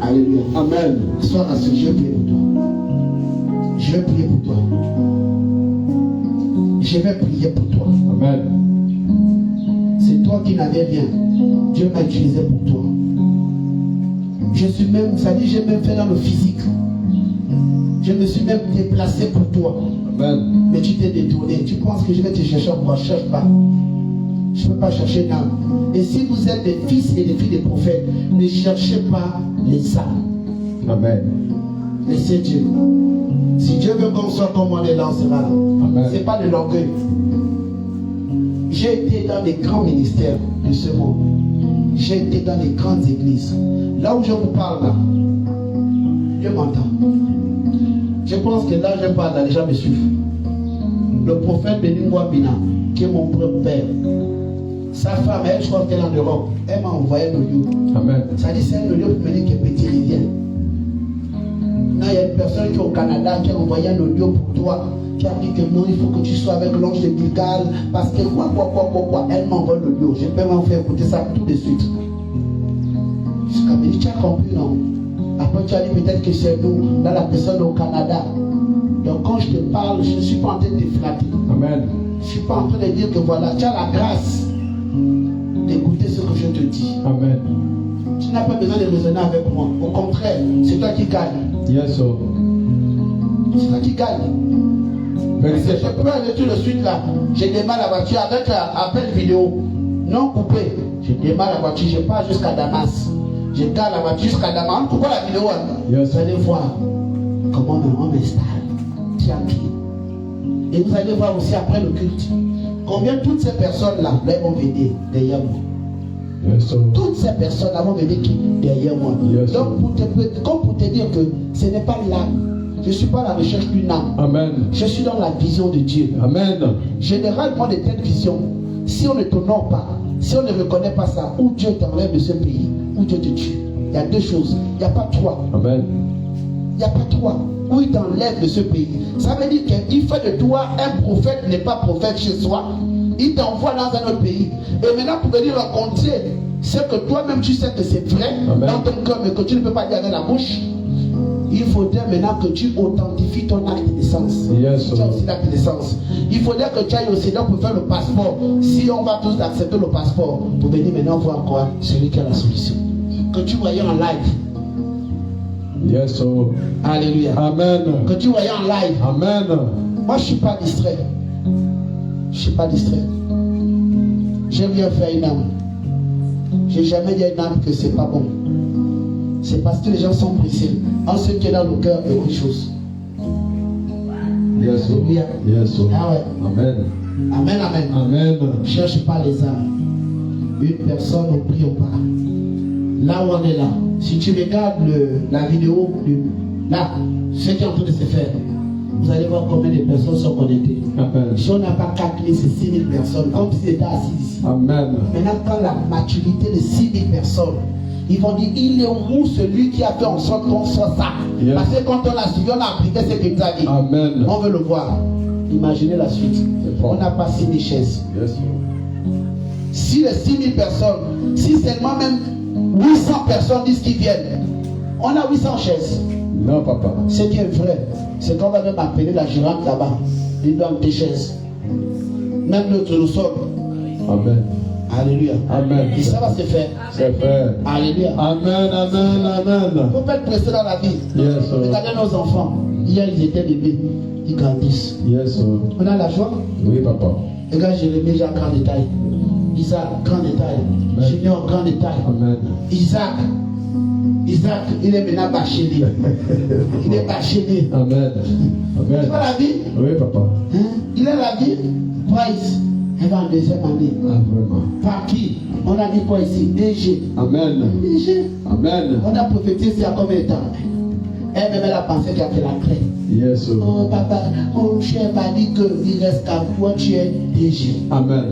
Alléluia. Amen. Sois rassuré, je vais prier pour toi. Je vais prier pour toi. Je vais prier pour toi. Amen. C'est toi qui n'avais rien. Dieu m'a utilisé pour toi. Je suis même, ça dit, j'ai même fait dans le physique. Je me suis même déplacé pour toi. Amen. Mais tu t'es détourné. Tu penses que je vais te chercher encore? Je ne cherche pas. Je ne peux pas chercher d'âme. Et si vous êtes des fils et des filles des prophètes, ne cherchez pas les âmes. Amen. Laissez Dieu. Si Dieu veut qu'on soit comme on est là, on sera là. Amen. Ce n'est pas de l'orgueil. J'ai été dans les grands ministères de ce monde. J'ai été dans les grandes églises. Là où je vous parle là, Dieu m'entend. Je pense que là je parle là, les gens me suivent. Le prophète Beningwa Bina, qui est mon propre père, sa femme, elle, je crois qu'elle est en Europe, elle m'a envoyé un audio. Amen. Ça dit c'est un audio pour me dire que petit rivière. Là, il y a une personne qui est au Canada qui a envoyé un audio pour toi, qui a dit que non, il faut que tu sois avec l'ange de Gilgal, parce que quoi. Elle m'envoie l'audio. Je peux m'en faire écouter ça tout de suite. Jusqu'à me dire, tu as compris, non? Après, tu as dit peut-être que c'est nous, dans la personne au Canada. Donc, quand je te parle, je ne suis pas en train de te flatter. Amen. Je ne suis pas en train de dire que voilà, tu as la grâce d'écouter ce que je te dis. Amen. Tu n'as pas besoin de raisonner avec moi. Au contraire, c'est toi qui gagne. Yes, Lord. C'est toi qui gagne. Very Parce que good. je peux aller tout de suite là. Je démarre la voiture avec appel vidéo. Non coupé. Je démarre la voiture, je pars jusqu'à Damas. Je garde la voiture jusqu'à Damas. Pourquoi la vidéo? Yes. Vous allez voir comment on m'installe. Tranquille. Et vous allez voir aussi après le culte. Combien toutes ces personnes-là, elles vont venir derrière moi. Yes, Lord. Toutes ces personnes-là vont venir derrière moi. Yes. Donc, comme pour te dire que ce n'est pas là. Je ne suis pas à la recherche d'une âme. Amen. Je suis dans la vision de Dieu. Amen. Généralement, de telles visions, si on ne t'honore pas, si on ne reconnaît pas ça, ou Dieu t'enlève de ce pays, ou Dieu te tue. Il y a deux choses. Il n'y a pas trois. Amen. Il n'y a pas trois. Ou il t'enlève de ce pays. Ça veut dire qu'il fait de toi un prophète, n'est pas prophète chez soi. il t'envoie dans un autre pays. Et maintenant, pour venir rencontrer ce que toi-même tu sais que c'est vrai Amen. dans ton cœur, mais que tu ne peux pas dire avec la bouche, il faudrait maintenant que tu authentifies ton acte de naissance. Yes, Tu as aussi l'acte de naissance. Il faudrait que tu ailles au Sénat pour faire le passeport. Si on va tous accepter le passeport, pour venir maintenant voir quoi? Celui qui a la solution. Que tu voyais en live. Yes, oh. Alléluia. Amen. Que tu voyais en live. Amen. Moi, je ne suis pas distrait. Je ne suis pas distrait. J'aime bien faire une âme. Je n'ai jamais dit à une âme que ce n'est pas bon. C'est parce que les gens sont pressés. En ce qui est dans le cœur est autre chose. Yes, oh. Alléluia. Yes, oh. Ah ouais. Amen. Amen, amen. Amen. Ne cherche pas les âmes. Une personne ne prie pas. Là où on est là. Si tu regardes la vidéo, là, ce qui est en train de se faire, vous allez voir combien de personnes sont connectées. Amen. Si on n'a pas 4000, c'est 6000 personnes, comme si c'était assis ici. Amen. Maintenant, quand la maturité de 6000 personnes, ils vont dire, il est où celui qui a fait en sorte qu'on soit ça? Yes. Parce que quand on a suivi, on a appliqué ce qu'il nous a dit. Amen. On veut le voir. Imaginez la suite. C'est fort. On n'a pas 6000 chaises. Yes, Si les 6000 personnes, si seulement même 800 personnes disent qu'ils viennent, on a 800 chaises. oh. Non, papa. Ce qui est vrai, c'est qu'on va même appeler la gérante là-bas. Ils donnent des chaises. Même notre nous sommes. Amen. Alléluia. Amen. Et ça va se faire. C'est fait. Alléluia. Amen, amen, amen. Il ne faut pas être pressé dans la vie. Yes, oh. Regardez nos enfants. Hier, ils étaient bébés. Ils grandissent. Yes, oh. On a la joie. Oui, papa. Regarde Jérémie, Jacques, grand détail. Isaac, grand détail. Amen. Junior, grand détail. Amen. Isaac, il est maintenant bachelier. Il est bachelier. Amen. Tu Amen. vois la vie? Oui, papa. Hein? Il a la vie. Price. Elle va en deuxième année. Ah, vraiment. Par qui? On a dit quoi ici? DG. Amen. DG. Amen. On a prophétisé il y a combien de temps? Elle-même, elle a pensé qu'elle a fait la clé. Yes, oh. Oh papa, mon cher m'a dit qu'il reste qu'à toi, tu es DG. Amen.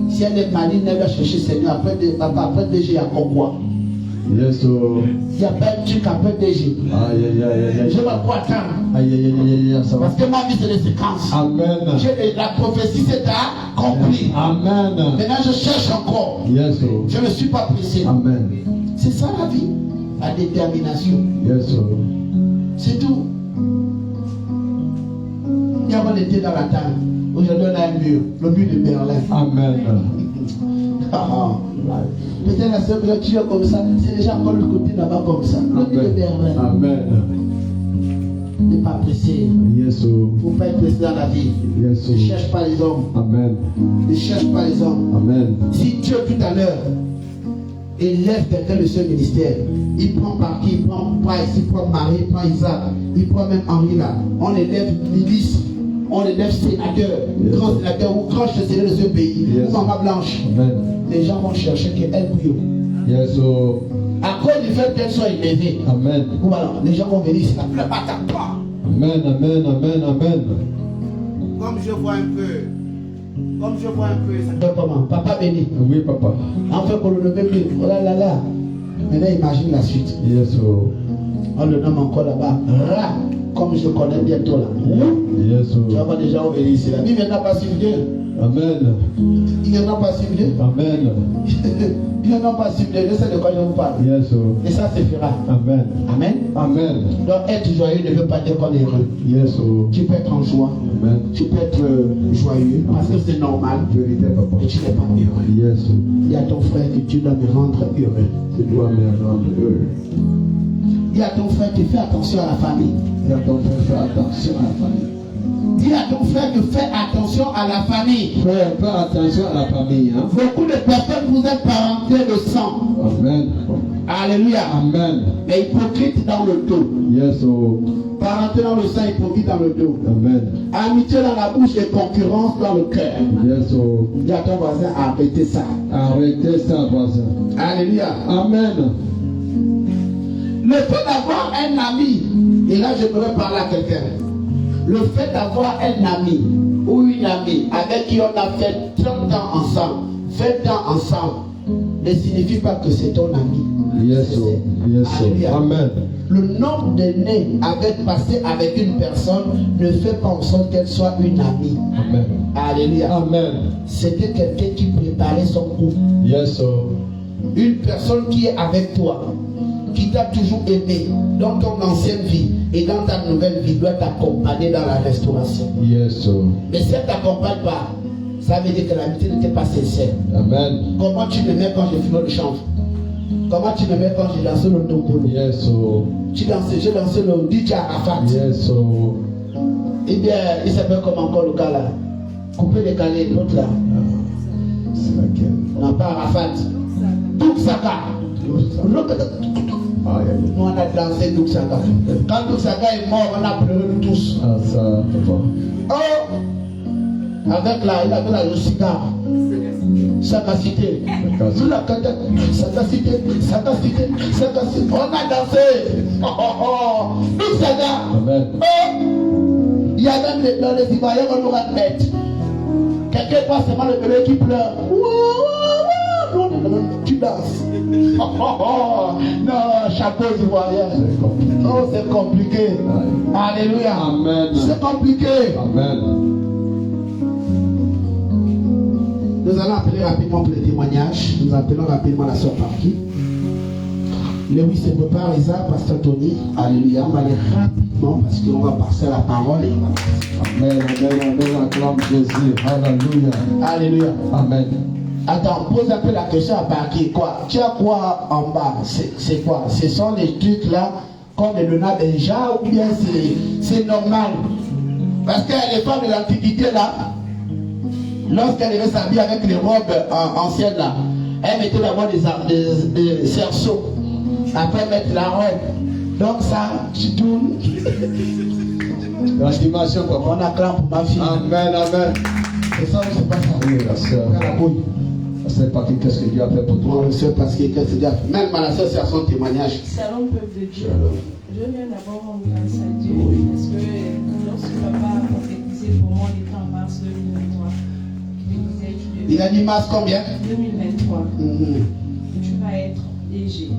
Si elle est maligne, elle va chercher Seigneur. Après, papa, après DG, il y a comme quoi? Yes, oh. Il n'y a pas un truc après DG. Aïe, aïe, aïe, aïe, aïe. Je vais pas attendre. Aïe, aïe, aïe, aïe, aïe, ça va. Parce que ma vie, c'est des séquences. Amen. La prophétie, c'est accompli. Amen. Maintenant, je cherche encore. Yes, oh. Je ne suis pas pressé. Amen. C'est ça la vie. La détermination. Yes, oh. C'est tout. Hier, on était dans la table. Aujourd'hui, on a un mur. Le mur de Berlin. Amen. Peut-être la seule tu es comme ça. C'est déjà encore le côté là-bas comme ça. Le mur de Berlin. Amen. Ne pas pressé. Yes, oh. Il ne faut pas être pressé dans la vie. Yes, Ne oh. cherche pas les hommes. Amen. Ne cherche pas les hommes. Amen. Si Dieu tout à l'heure élève quelqu'un de ce ministère, il prend par qui? Il prend Price, il prend Marie, il prend Isaac, il prend même Henri là. On élève milice, on élève sénateur, Yes. grand sénateur ou grand chancelier de ce pays, Yes. ou maman blanche. Amen. Les gens vont chercher qu'elle prie. Yes, oh. À cause du fait qu'elle soit élevée, Amen. voilà, les gens vont venir ici, ne m'attaque pas. Amen, amen, amen, amen. Comme je vois un peu, ça fait comment? Papa béni. Oui, papa. En fait, pour le nommer plus, oh là là là. Maintenant, imagine la suite. Yes, oh. On le nomme encore là-bas. Ra, comme je le connais bientôt là. Yes, Tu vas oh. voir déjà où venir ici. La Bible n'a pas ciblé. Amen. Il n'y en a pas ciblé. Amen. Il n'y en a pas ciblé. Je sais de quoi je vous parle. Yes, oh. Et ça se fera. Amen. Amen. Amen. Donc être joyeux ne veut pas dire qu'on est heureux. Yes, oh. Tu peux être en joie. Amen. Tu peux être joyeux parce que c'est normal. Vérité, papa. Mais tu n'es pas heureux. Yes, oh. Il y a ton frère que tu dois me rendre heureux. Tu dois me rendre heureux. Il y a ton frère qui fait attention à la famille. Et à ton frère, fais attention à la famille. Dis à ton frère de faire attention à la famille. Frère, fais attention à la famille, hein. Beaucoup de personnes vous êtes parentés de sang. Amen. Alléluia. Amen. Mais hypocrite dans le dos. Yes, oh. Parenté dans le sang, hypocrite dans le dos. Amen. Amitié dans la bouche et concurrence dans le cœur. Yes, oh. Dis à ton voisin, arrêtez ça. Arrêtez ça, voisin. Alléluia. Amen. Le fait d'avoir un ami, et là je pourrais parler à quelqu'un. Le fait d'avoir un ami ou une amie avec qui on a fait 30 ans ensemble, 20 ans ensemble, ne signifie pas que c'est ton ami. Yes, oh. Yes, oh. Alléluia. Amen. Le nombre d'années avec passé avec une personne ne fait pas en sorte qu'elle soit une amie. Amen. Alléluia. Amen. C'était quelqu'un qui préparait son coup. Yes, oh. Une personne qui est avec toi, qui t'a toujours aimé dans ton ancienne vie et dans ta nouvelle vie doit t'accompagner dans la restauration. Yes, oh. Mais si elle ne t'accompagne pas, ça veut dire que l'amitié n'était pas sincère. Amen. Comment tu m'aimais quand j'ai fini le change? Comment tu m'aimais quand j'ai dansé le Ndombolo? Yes, oh. J'ai dansé le DJ Arafat. Yes, oh. Eh bien, il s'appelle comme encore le gars là. Coupé décalé, l'autre là. C'est laquelle? Non, pas Arafat. Douk Saka. Nous on a dansé Douk Saka. Quand Douk Saka est mort, on a pleuré nous tous. Ah, ça, papa. Oh! Avec là, il avait là le cigare. Sagacité. Sous la canette. Sagacité. Sagacité. Sagacité. On a dansé. Oh, oh, oh. Douk Saka. Amen. Oh! Il y a même dans les Ivoiriens, on nous répète. Quelqu'un passe seulement le bébé qui pleure. Non, tu danses. Oh, oh, oh. Non, chapeau Ivoirien. Oh, c'est compliqué. Alléluia. Amen. C'est compliqué. Amen. Nous allons appeler rapidement pour les témoignages. Nous appelons rapidement la soeur Parky. Lewis se prépare, Isa, Pasteur Tony. Alléluia. On va aller rapidement parce qu'on va passer à la parole. Amen. Amen. Amen. Acclame Jésus. Alléluia. Alléluia. Amen. Attends, pose un peu la question à Parky. Quoi? Tu as quoi en bas? C'est quoi? Ce sont les trucs là, comme le Luna Benja, ou bien c'est normal? Parce que les femmes de l'Antiquité là, lorsqu'elles devaient s'habiller avec les robes anciennes là, elles mettaient d'abord des cerceaux. Après mettre la robe. Donc ça, tu tournes. La dimension, papa. On acclame pour ma fille. Amen. Amen. C'est ça ou c'est pas ça? Oui, la sœur. La bouille. C'est pas qu'est-ce que Dieu a fait pour toi. Non, c'est parce que qu'est-ce que Dieu a fait. Même ma soeur, c'est à son témoignage. Salon peuple de Dieu. Je viens d'abord rendre grâce à Dieu parce que lorsque papa a prophétisé pour moi, on était en mars 2023. Il me disait tu Il a dit mars combien? 2023. Mhm. Tu vas être DG.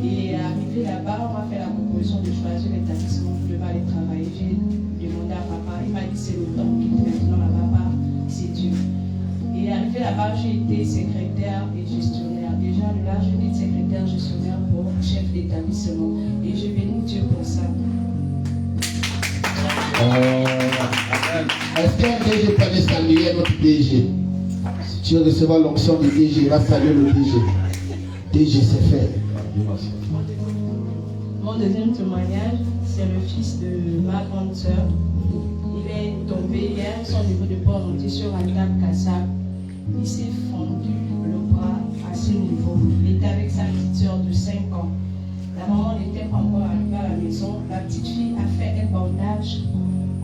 Et arrivé là-bas, on m'a fait la proposition de choisir l'établissement où je vais aller travailler. J'ai demandé à papa, il m'a dit c'est le temps qu'il maintenant là-bas, c'est Dieu. Et arrivé là-bas, j'ai été secrétaire et gestionnaire. Déjà là, j'ai été secrétaire gestionnaire pour chef d'établissement. Et je bénis Dieu pour ça. Est-ce qu'un DG peut saluer notre DG? Si tu veux recevoir l'onction du DG, va saluer le DG. DG, c'est fait. Mon deuxième témoignage, c'est le fils de ma grande sœur. Il est tombé hier, son niveau de poids monté sur un table cassable. Il s'est fendu le bras à ce niveau. Il était avec sa petite sœur de 5 ans. La maman n'était pas encore arrivée à la maison. La petite fille a fait un bandage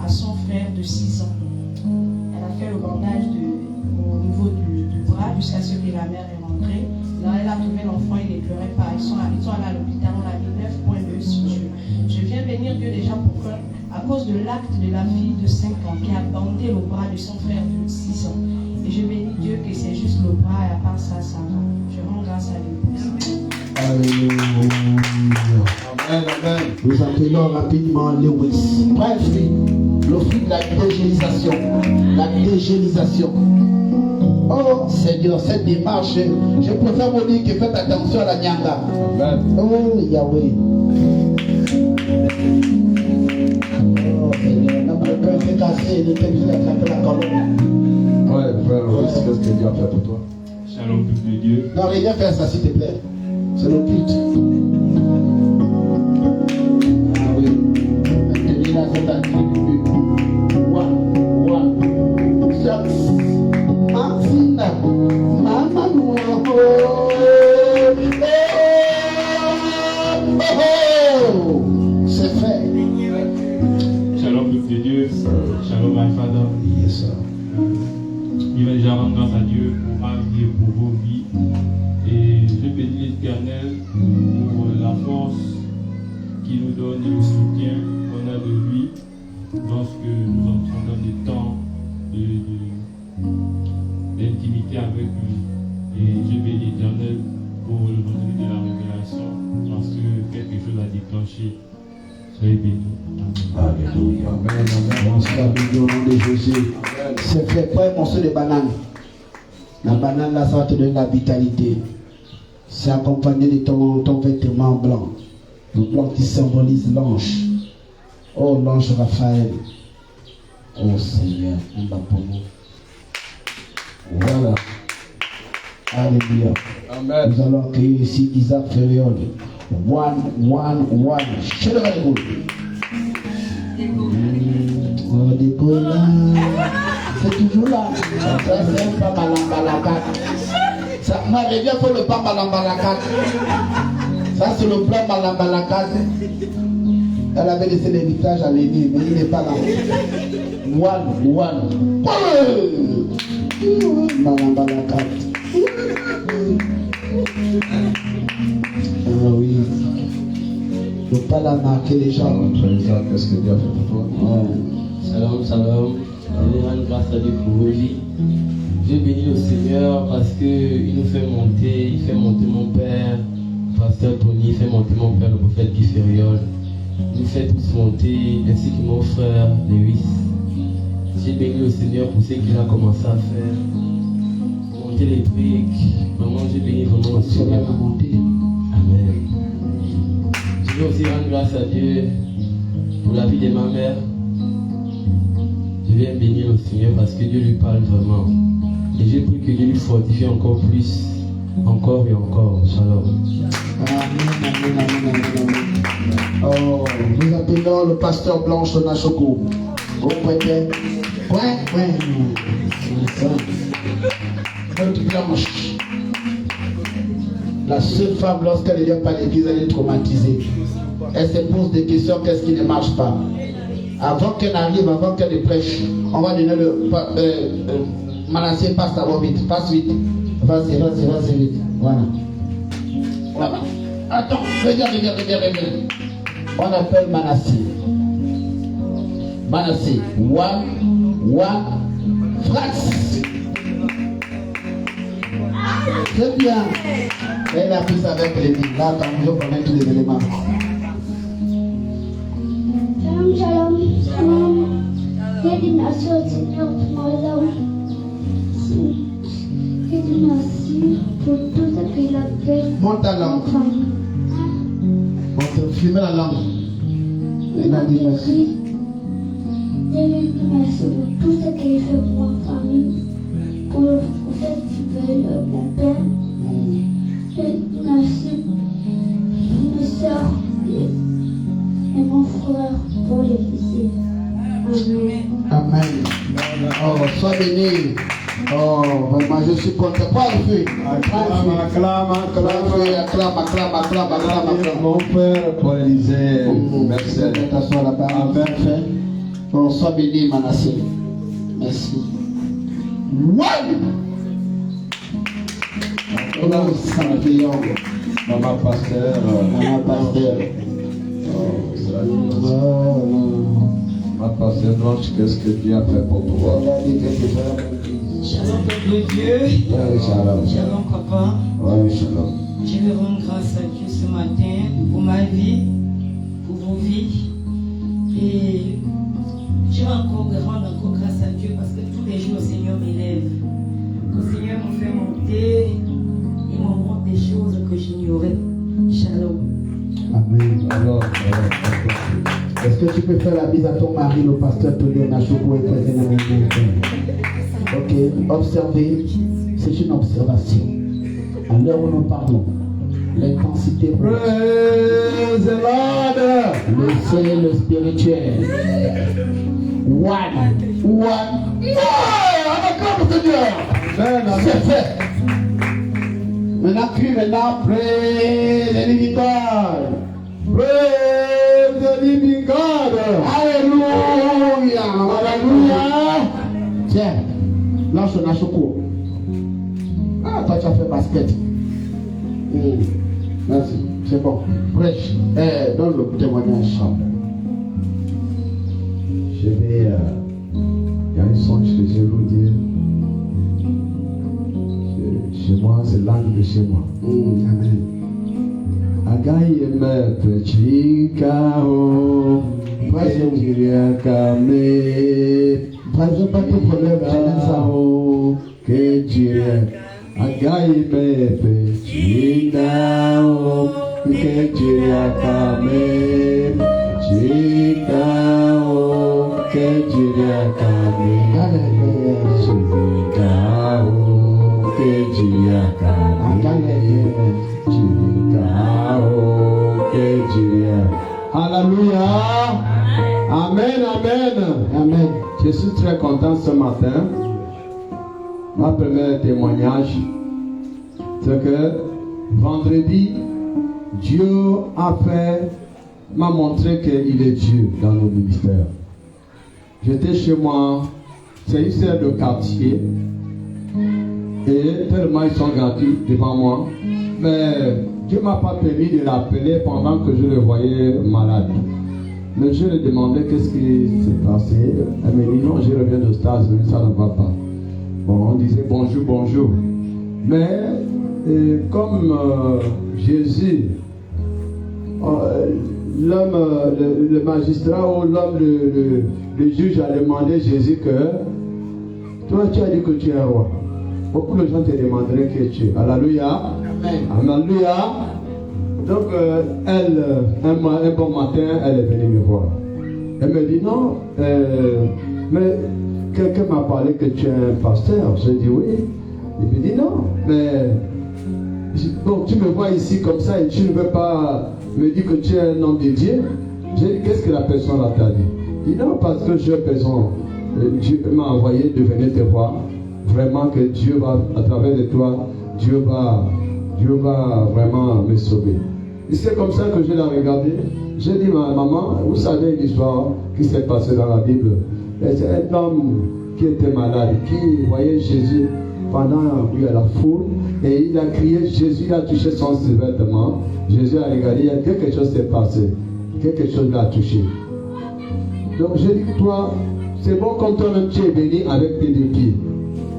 à son frère de 6 ans. Elle a fait le bandage au niveau du bras jusqu'à ce que la mère est rentrée. Là, elle a trouvé l'enfant, il ne pleurait pas. Ils sont allés à l'hôpital, on a mis 9,2 sutures. Je viens bénir Dieu déjà pour que, à cause de l'acte de la fille de 5 ans qui a bandé le bras de son frère de 6 ans. Et je bénis Dieu que c'est juste le bras et à part ça, ça va. Je rends grâce à Dieu pour ça. Alléluia. Amen. Amen. Nous appelons rapidement Lewis. Bref, le fruit de la dégélisation. La dégélisation. Oh Seigneur, cette démarche, je préfère vous dire que faites attention à la nyanga. Amen. Oh Yahweh. Oh Seigneur, non, le cœur s'est cassé, il était obligé d'attraper la colonne. Ouais, frère, qu'est-ce que Dieu a fait pour toi? Shalom, peuple de Dieu. Non, rien faire ça, s'il te plaît. C'est le culte. Ah oui. Maintenant, là, c'est un culte. Maxine, maman, c'est fait. Shalom, peuple de Dieu. Shalom, my Father. Yes, sir. Je vais déjà rendre grâce à Dieu pour ma vie et pour vos vies. Et je bénis l'Éternel pour la force qu'il nous donne et le soutien qu'on a de lui lorsque nous entrons dans des temps d'intimité avec lui. Et je bénis l'Éternel pour le vendredi de la révélation parce que quelque chose a déclenché. Soyez bénis. Alléluia. On soit béni au nom de Jésus. C'est fait. Pas un morceau de banane. La banane là, ça va te donner la vitalité. C'est accompagné de ton vêtement blanc. Le blanc qui symbolise l'ange. Oh, l'ange Raphaël. Oh Seigneur, on va pour nous. Voilà. Alléluia. Amen. Nous allons accueillir ici Isaac Ferriol. One. Chez le Régoul. Oh, décollage. C'est toujours là. Ça, c'est un pas malambalaka. Ça, moi, j'ai bien fait le pas malambalaka. Ça, c'est le plan malambalaka. Elle avait laissé l'héritage à l'aîné, mais il n'est pas là. One. Malambalaka. Ah oui. Il ne faut pas la marquer les gens. Qu'est-ce que Dieu a fait pour toi? Shalom. Je vais rendre grâce à Dieu pour vos vies. Je bénis le Seigneur parce qu'il nous fait monter. Il fait monter mon père, le pasteur Tony, il fait monter mon père, le prophète Guy Ferriol. Il nous fait tous monter, ainsi que mon frère Lewis. J'ai béni le Seigneur pour ce qu'il a commencé à faire. Monter les briques. Maman, j'ai béni vraiment le Seigneur. Amen. Je veux aussi rendre grâce à Dieu pour la vie de ma mère. Je viens bénir le Seigneur parce que Dieu lui parle vraiment. Et j'ai pris que Dieu lui fortifie encore plus, encore et encore. Shalom. Amen. Oh, nous appelons le pasteur Blanche Nachoko. Au pointet. Point. Blanche. La seule femme, lorsqu'elle ne vient pas à l'église, elle est traumatisée. Elle se pose des questions, qu'est-ce qui ne marche pas. Avant qu'elle arrive, avant qu'elle prêche, on va donner le... Manassé, passe d'abord vite, passe vite. Vas-y vite. Voilà. Attends, reviens. On appelle Manassé. One, France. C'est bien. Elle a pris ça avec les livres. Là, quand je connais tous les éléments. Shalom. Je dis merci au Seigneur pour ma vie. Je dis merci pour tout ce qu'il a fait. Monte ta langue. Filmez la langue. Il a dit merci. Je lui dis merci pour tout ce qu'il fait pour ma famille. Pour le prophète mon père. Je lui dis merci pour mes soeurs et mon frère pour les lycées. Amen. Oh, sois béni. Oh, vraiment, je suis content. Quoi le feu? Acclame. Mon père, Paul Élisée, merci. T'assois là-bas. Amen. Oh, sois béni, Manassé. Merci. Oh, Saint-Pierre. Maman pasteur. Ma pasteur Blanche, qu'est-ce que Dieu a fait pour toi? Shalom, peuple de Dieu. Shalom, papa. Shalom. Je veux rendre grâce à Dieu ce matin pour ma vie, pour vos vies. Et je veux encore rendre grâce à Dieu parce que tous les jours, le Seigneur m'élève. Le Seigneur me fait monter. Il me montre des choses que j'ignorais. Shalom. Amen. Alors, est-ce que tu peux faire la bise à ton mari, le pasteur Tony Nachoko, et présent dans le monde? Ok, observez, c'est une observation. À l'heure où nous parlons, l'intensité, praise the Lord. le ciel, le spirituel. One. Avec le Seigneur. C'est fait. Maintenant, crie maintenant, praise the living God. Praise the living God. Alléluia. Tiens, lance un Nachoko. Ah, toi tu as fait basket. Merci, c'est bon. Prêche. Donne le témoignage. Je vais. Il y a une songe que je vais vous dire. Chez moi, c'est langue de chez moi. Amen. Agaye me pechikao, Nigeria kame, pas de problème, Nigeria. Agaye me pechikao, Nigeria kame, Chikao, Nigeria kame, Chikao, Nigeria kame. Alléluia. Amen, amen. Amen. Je suis très content ce matin. Ma premier témoignage, c'est que vendredi, Dieu m'a montré qu'il est Dieu dans nos ministères. J'étais chez moi, c'est une sœur de quartier, et tellement ils sont gratuits devant moi, mais Dieu ne m'a pas permis de l'appeler pendant que je le voyais malade. Mais je lui demandais qu'est-ce qui s'est passé. Elle me dit non, je reviens de Stase, ça ne va pas. Bon, on disait bonjour, bonjour. Mais comme Jésus, le magistrat ou l'homme, le juge a demandé à Jésus que toi tu as dit que tu es un roi. Beaucoup de gens te demanderaient qui tu es. Alléluia. Amen. Alléluia. Donc un bon matin, elle est venue me voir. Elle me dit non, mais quelqu'un m'a parlé que tu es un pasteur. J'ai dit oui. Il me dit non, mais bon, tu me vois ici comme ça et tu ne veux pas me dire que tu es un homme de Dieu. J'ai dit qu'est-ce que la personne t'a dit? Il dit non, parce que j'ai besoin. Dieu m'a envoyé de venir te voir. Vraiment que Dieu va, à travers de toi, Dieu va vraiment me sauver. Et c'est comme ça que je l'ai regardé. J'ai dit, maman, vous savez l'histoire qui s'est passée dans la Bible. C'est un homme qui était malade, qui voyait Jésus pendant lui à la foule, et il a crié, Jésus a touché son vêtement. Jésus a regardé, il y a quelque chose s'est passé. Quelque chose l'a touché. Donc j'ai dit, toi, c'est bon comme toi-même tu es venu avec tes deux pieds.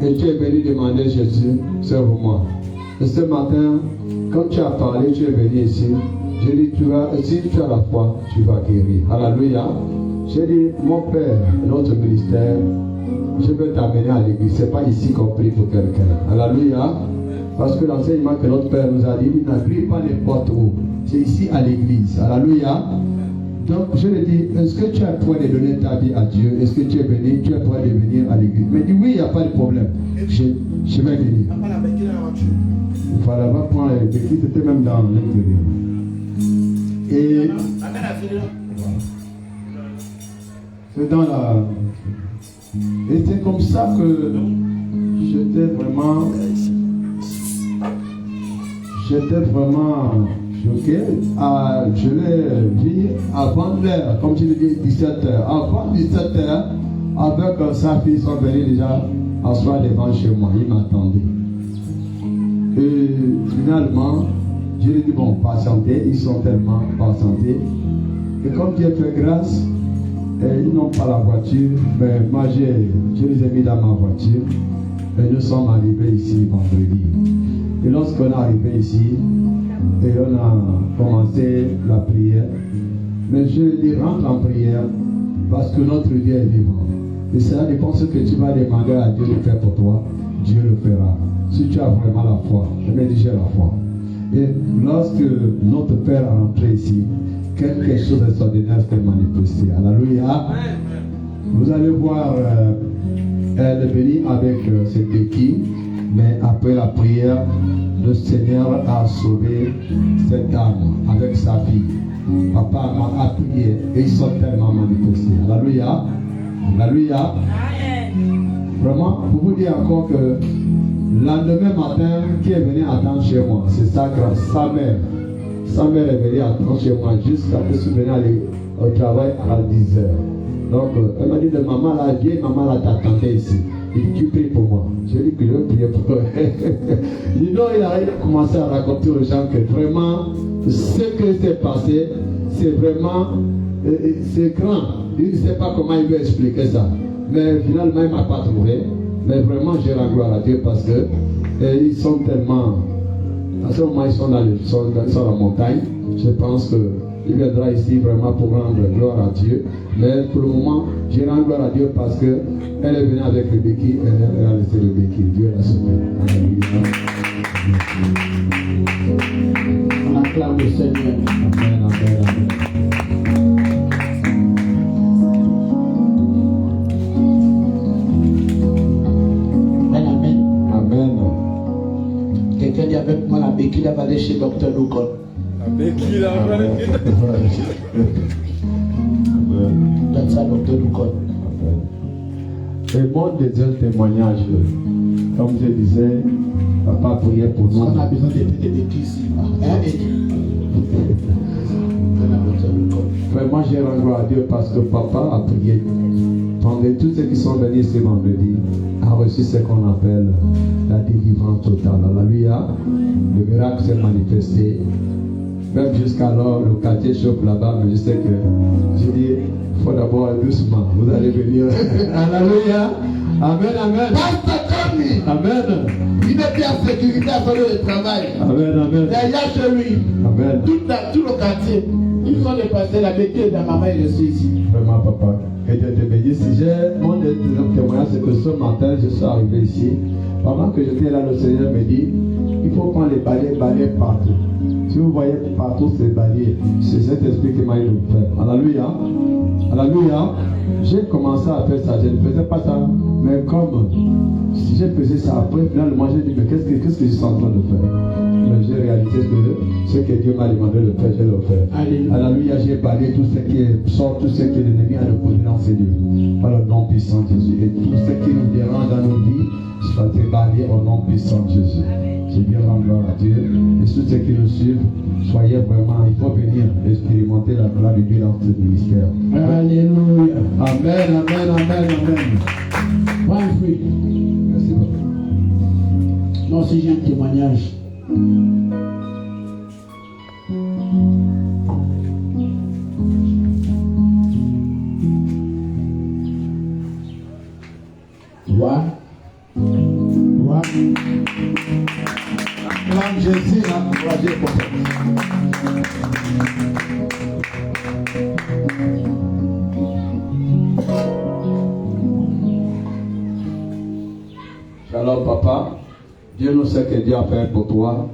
Et tu es venu demander à Jésus, sauve-moi. Et ce matin, quand tu as parlé, tu es venu ici. J'ai dit, si tu as la foi, tu vas guérir. Alléluia. J'ai dit, mon Père, notre ministère, je veux t'amener à l'église. Ce n'est pas ici qu'on prie pour quelqu'un. Alléluia. Parce que l'enseignement que notre Père nous a dit, il ne prie pas n'importe où. C'est ici à l'église. Alléluia. Donc je lui ai dit, est-ce que tu as point de donner ta vie à Dieu? Est-ce que tu es venu, tu as point de venir à l'église? Il m'a dit oui, il n'y a pas de problème. Je vais venir. Il fallait pas prendre les béquilles, c'était même dans l'intérieur. Et c'est dans la... Et c'est comme ça que j'étais vraiment choqué. Je l'ai vu avant l'heure, comme tu le dis, 17h. Avant 17h, avec sa fille, ils sont venus déjà asseoir devant chez moi. Ils m'attendaient. Et finalement, je lui ai dit, bon, patientez. Ils sont tellement patientés. Et comme Dieu fait grâce, ils n'ont pas la voiture, mais moi, je les ai mis dans ma voiture. Et nous sommes arrivés ici vendredi. Et lorsqu'on est arrivé ici, et on a commencé la prière. Mais je dis, rentre en prière parce que notre Dieu est vivant. Et cela dépend de ce que tu vas demander à Dieu de faire pour toi, Dieu le fera. Si tu as vraiment la foi, je me dis j'ai la foi. Et lorsque notre Père est rentré ici, quelque chose d'extraordinaire s'est manifesté. Alléluia. Vous allez voir, elle est venue avec ses béquilles, mais après la prière, le Seigneur a sauvé cette dame avec sa fille. Papa a prié et ils sont tellement manifestés. Alléluia. Alléluia. Vraiment, pour vous dire encore que le lendemain matin, qui est venu attendre chez moi, c'est sa grâce, sa mère. Sa mère est venue attendre chez moi jusqu'à ce que je suis venu aller au travail à 10h. Donc, elle m'a dit, de maman, la vieille maman là t'attendait ici. Il dit, tu pries pour moi. Je lui ai dit que je vais prier pour toi. Il dit, non, il a commencé à raconter aux gens que vraiment, ce qui s'est passé, c'est vraiment, c'est grand. Il ne sait pas comment il veut expliquer ça. Mais finalement, il ne m'a pas trouvé. Mais vraiment, j'ai la gloire à Dieu parce que Et ils sont tellement... À ce moment, ils sont dans la montagne. Je pense qu'il viendra ici vraiment pour rendre gloire à Dieu. Mais pour le moment, je rends gloire à Dieu parce qu'elle est venue avec le béquille et elle a laissé le béquille. Dieu l'a sauvé. On acclame le Seigneur. Amen, amen, amen. Quelqu'un dit avec moi la béquille va aller chez Dr. Lucon. La béquille là, Donne ça Dr. Lucon. Et mon deuxième témoignage, comme je disais, papa priait pour nous. On a besoin de béquilles ici. Vraiment, j'ai rendu gloire à Dieu parce que papa a prié. Pendant tous ceux qui sont venus ce vendredi a reçu ce qu'on appelle la délivrance totale. Alléluia. Le miracle s'est manifesté. Même jusqu'alors, le quartier chauffe là-bas, mais je sais que j'ai dit, il faut d'abord doucement. Vous allez venir. Alléluia. Amen, amen. Pasteur Tommy, Amen. il est bien en sécurité à son lieu de travail. Amen, amen. Derrière chez lui, Amen. tout le quartier, ils sont dépassés la béquille de ma maman et je suis ici. Vraiment, papa. Que Dieu te bénisse. Si j'ai mon deuxième témoignage, c'est que ce matin, je suis arrivé ici. Pendant que j'étais là, le Seigneur me dit, il faut prendre les balais partout. Si vous voyez partout ces balais, c'est cet esprit qui m'a dit de le faire. Alléluia. Alléluia. J'ai commencé à faire ça. Je ne faisais pas ça. Mais comme si j'ai fait ça après, finalement, j'ai dit, mais qu'est-ce que je suis en train de faire? Mais j'ai réalisé que ce que Dieu m'a demandé de faire, je le fais. Alléluia. J'ai balayé tout ce qui sort, tout ce que l'ennemi a déposé dans ces lieux. Par le nom puissant de Jésus. Et tout ce qui nous dérange dans nos vies, soit balayé au nom puissant de Jésus. J'ai bien rendu gloire à Dieu. Et tous ceux qui nous suivent, soyez vraiment, il faut venir expérimenter la gloire de Dieu dans ce ministère. Alléluia. Amen, amen, amen, amen. One free. Merci beaucoup. Non, si j'ai un témoignage. One. Acclame Jésus, encouragez pour ça. Alors papa, Dieu nous sait que Dieu a fait pour toi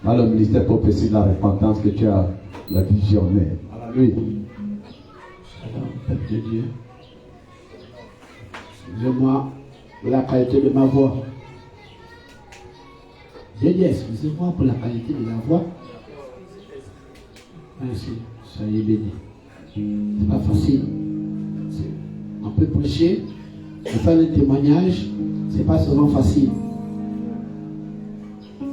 dans le ministère prophétique de la repentance que tu as la visionnaire. Alléluia. Père de Dieu. Excusez-moi pour la qualité de ma voix. J'ai dit excusez-moi pour la qualité de la voix. Merci, soyez bénis. C'est pas facile. On peut prêcher, faire un témoignage, c'est pas souvent facile.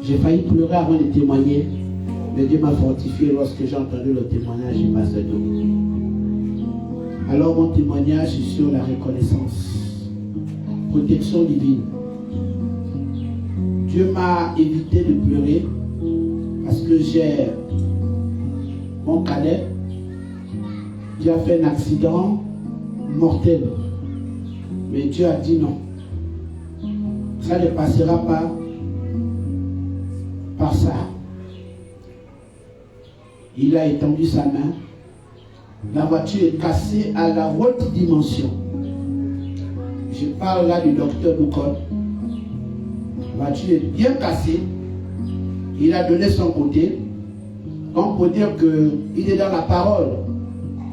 J'ai failli pleurer avant de témoigner, mais Dieu m'a fortifié lorsque j'ai entendu le témoignage du pasteur Dominique. Alors mon témoignage est sur la reconnaissance, protection divine. Dieu m'a évité de pleurer parce que j'ai mon cadet qui a fait un accident mortel. Mais Dieu a dit non. Ça ne passera pas par ça. Il a étendu sa main. La voiture est cassée à la haute dimension. Je parle là du docteur Lucon. La voiture est bien cassée. Il a donné son côté. On peut dire qu'il est dans la parole.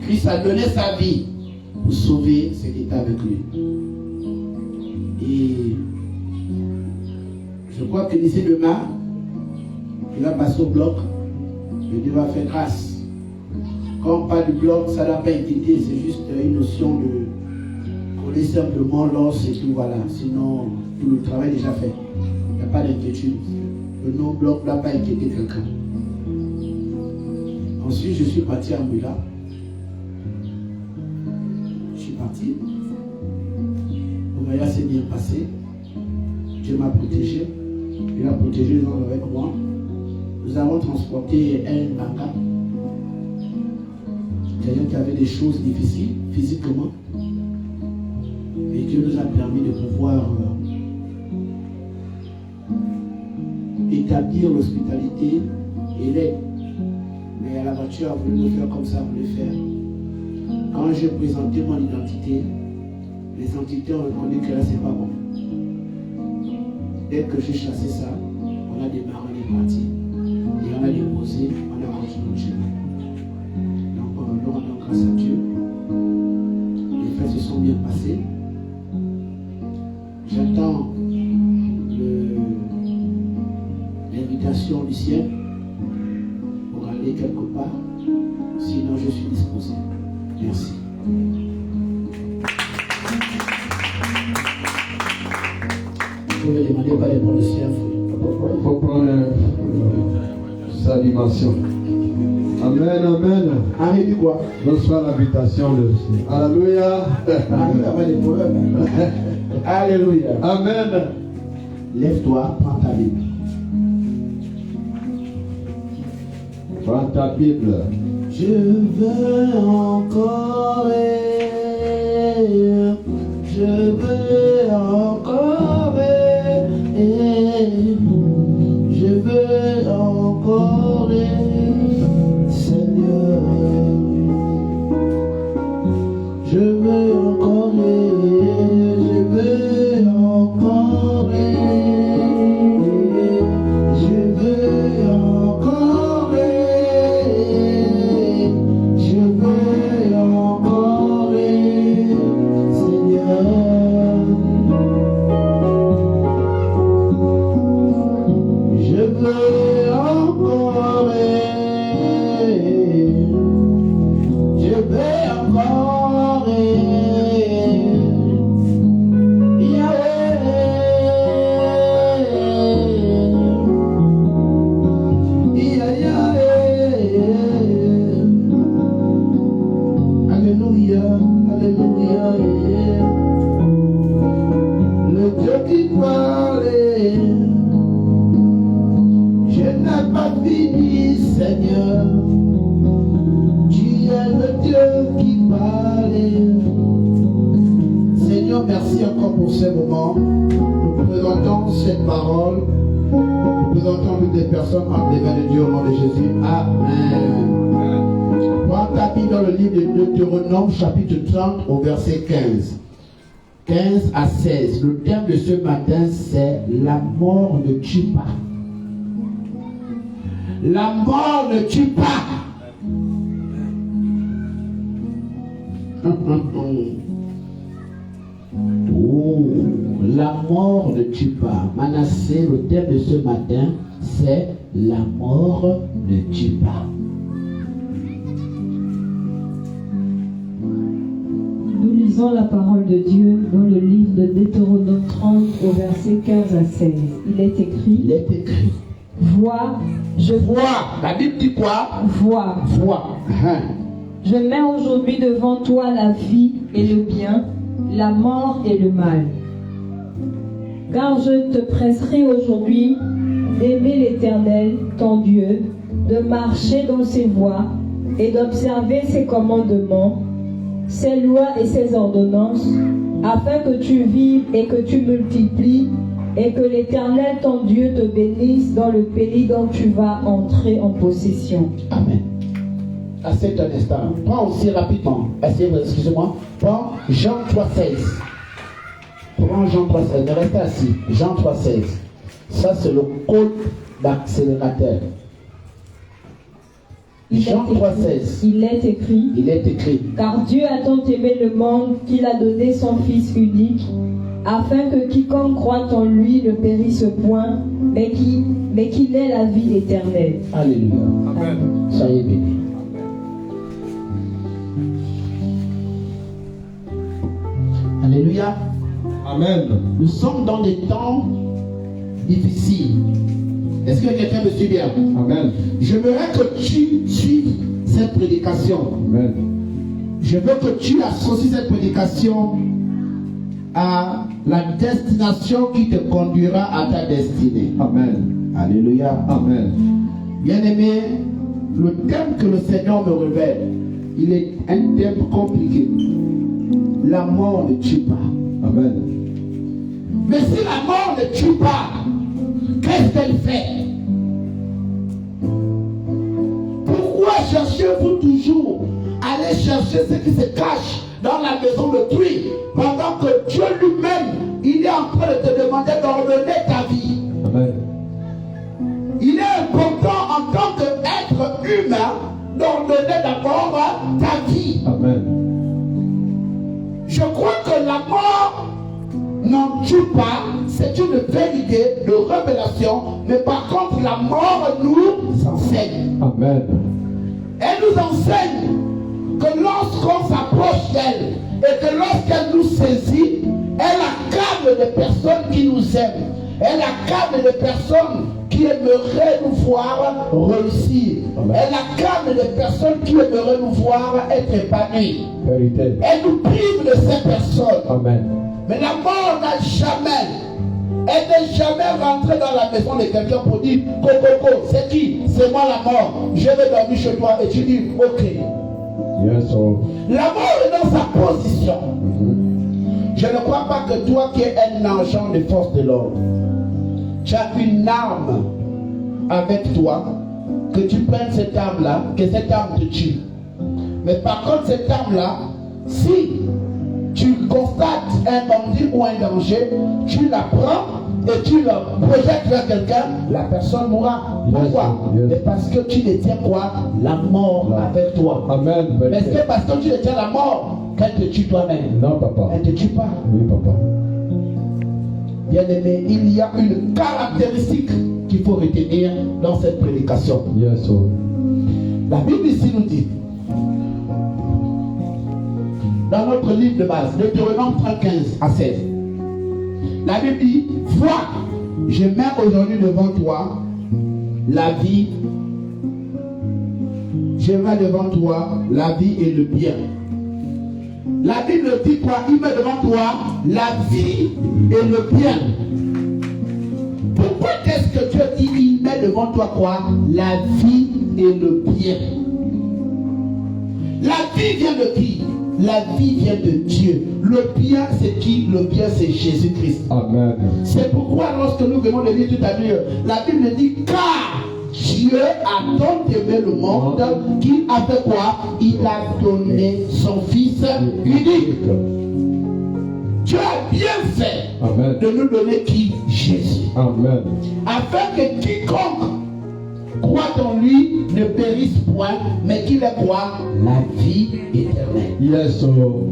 Christ a donné sa vie pour sauver ce qui est avec lui. Et je crois que d'ici demain, il va passer au bloc. Et Dieu va faire grâce. Quand on parle du bloc, ça n'a pas inquiété. C'est juste une notion de coller simplement l'os et tout, voilà. Sinon, tout le travail est déjà fait. Il n'y a pas d'inquiétude. Le non-bloc n'a pas inquiété quelqu'un. Ensuite, je suis parti à Mouila. Je suis parti. Le voyage s'est bien passé. Dieu m'a protégé. Il a protégé les gens avec moi. Nous avons transporté un manga. Quelqu'un qui avait des choses difficiles physiquement. Et Dieu nous a permis de pouvoir d'établir l'hospitalité et l'aide. Mais la voiture a voulu le faire comme ça, voulait faire. Quand j'ai présenté mon identité, les entités ont reconnu que là, c'est pas bon. Dès que j'ai chassé ça, on a démarré, on est parti. Et on a déposé, on a continué le chemin. Donc, nous rendons grâce à Dieu. Les fêtes se sont bien passées. J'attends l'invitation du ciel pour aller quelque part. Sinon, je suis disposé. Merci. Vous pouvez demander par les pour le ciel. Il faut prendre sa animation. Amen, amen. Arrive quoi? Reçois l'habitation de Dieu. Alléluia. Alléluia. Amen. Lève-toi, prends ta Bible. Prends ta Bible. Je veux encore rire. Je veux encore rire. Je veux encore rire, Seigneur. Je veux encore rire. Je veux encore rire. Je veux encore rire. Je veux encore rire, Seigneur. Je veux encore rire. Je veux encore rire. Alléluia, alléluia. Le Dieu qui parlait. Je n'ai pas fini, Seigneur. Tu es le Dieu qui parle. Seigneur, merci encore pour ce moment. Nous présentons cette parole. Nous présentons toutes les personnes entre les mains de Dieu au nom de Jésus. Amen. Prends ta Bible dans le livre de Deutéronome, chapitre 30, au verset 15. 15 à 16. Le thème de ce matin, c'est la mort ne tue pas. La mort ne tue pas. Oh, la mort ne tue pas. Manassé, le thème de ce matin, c'est la mort ne tue pas. Nous lisons la parole de Dieu dans le livre de Deutéronome 30 au verset 15 à 16. Il est écrit. Il est écrit. Vois, je Vois. La Bible dit quoi? vois. Vois. Je mets aujourd'hui devant toi la vie et le bien, la mort et le mal. Car je te presserai aujourd'hui d'aimer l'Éternel, ton Dieu, de marcher dans ses voies et d'observer ses commandements, ses lois et ses ordonnances, afin que tu vives et que tu multiplies, et que l'Éternel, ton Dieu, te bénisse dans le pays dont tu vas entrer en possession. Amen. Assez un instant. Prends aussi rapidement. Excusez-moi. Prends Jean 3,16. Prends Jean 3,16. Ne restez assis. Jean 3,16. Ça, c'est le code d'accélérateur. Jean 3,16. Il est écrit. Il est écrit. Car Dieu a tant aimé le monde qu'il a donné son Fils unique, afin que quiconque croit en lui ne périsse point, mais qu'il ait la vie éternelle. Alléluia. Amen. Soyez bénis. Alléluia. Amen. Nous sommes dans des temps difficiles. Est-ce que quelqu'un me suit bien? Amen. J'aimerais que tu suives cette prédication. Amen. Je veux que tu associes cette prédication à la destination qui te conduira à ta destinée. Amen. Alléluia. Amen. Bien-aimé, le thème que le Seigneur me révèle, il est un thème compliqué. La mort ne tue pas. Amen. Mais si la mort ne tue pas, qu'est-ce qu'elle fait? cherchez-vous toujours? Allez chercher ce qui se cache dans la maison d'autrui, pendant que Dieu lui-même, il est en train de te demander d'ordonner ta vie. Amen. Il est important en tant qu'être humain d'ordonner d'abord ta vie. Amen. Je crois que la mort n'en tue pas, c'est une vérité de révélation, mais par contre la mort nous enseigne. Amen. Elle nous enseigne que lorsqu'on s'approche d'elle et que lorsqu'elle nous saisit, elle accable des personnes qui nous aiment. Elle accable des personnes qui aimeraient nous voir réussir. Amen. Elle accable des personnes qui aimeraient nous voir être épanouies. Vérité. Elle nous prive de ces personnes. Amen. Mais la mort n'a jamais, elle n'est jamais rentrée dans la maison de quelqu'un pour dire Coco, c'est qui? C'est moi la mort. Je vais dormir chez toi. Et tu dis ok. Yes, oh. La mort est dans sa position. Je ne crois pas que toi qui es un agent de force de l'ordre, tu as une arme avec toi, que tu prennes cette arme-là, que cette arme te tue. Mais par contre, cette arme-là, si tu constates un bandit ou un danger, tu la prends et tu la projettes vers quelqu'un, la personne mourra. Pourquoi? Mais parce que tu détiens quoi? La mort avec toi. Amen. Mais c'est parce que tu détiens la mort qu'elle te tue toi-même. Non, papa. Elle ne te tue pas. Oui, papa. Bien-aimé, il y a une caractéristique qu'il faut retenir dans cette prédication. Yes, oh. La Bible ici nous dit, dans notre livre de base, Deutéronome 15 à 16, la Bible dit, vois, je mets aujourd'hui devant toi la vie, je mets devant toi la vie et le bien. La Bible dit quoi? Il met devant toi la vie et le bien. Pourquoi est-ce que Dieu dit il met devant toi quoi? La vie et le bien. La vie vient de qui? La vie vient de Dieu. Le bien c'est qui? Le bien c'est Jésus-Christ. Amen. C'est pourquoi lorsque nous venons de lire tout à l'heure, la Bible dit car Dieu a tant aimé le monde qu'il a fait quoi? Il a donné son Fils unique. Dieu a bien fait Amen. de nous donner qui? Jésus. Amen. Afin que quiconque croit en lui ne périsse point, mais qu'il ait quoi? La vie éternelle. Yes, oh.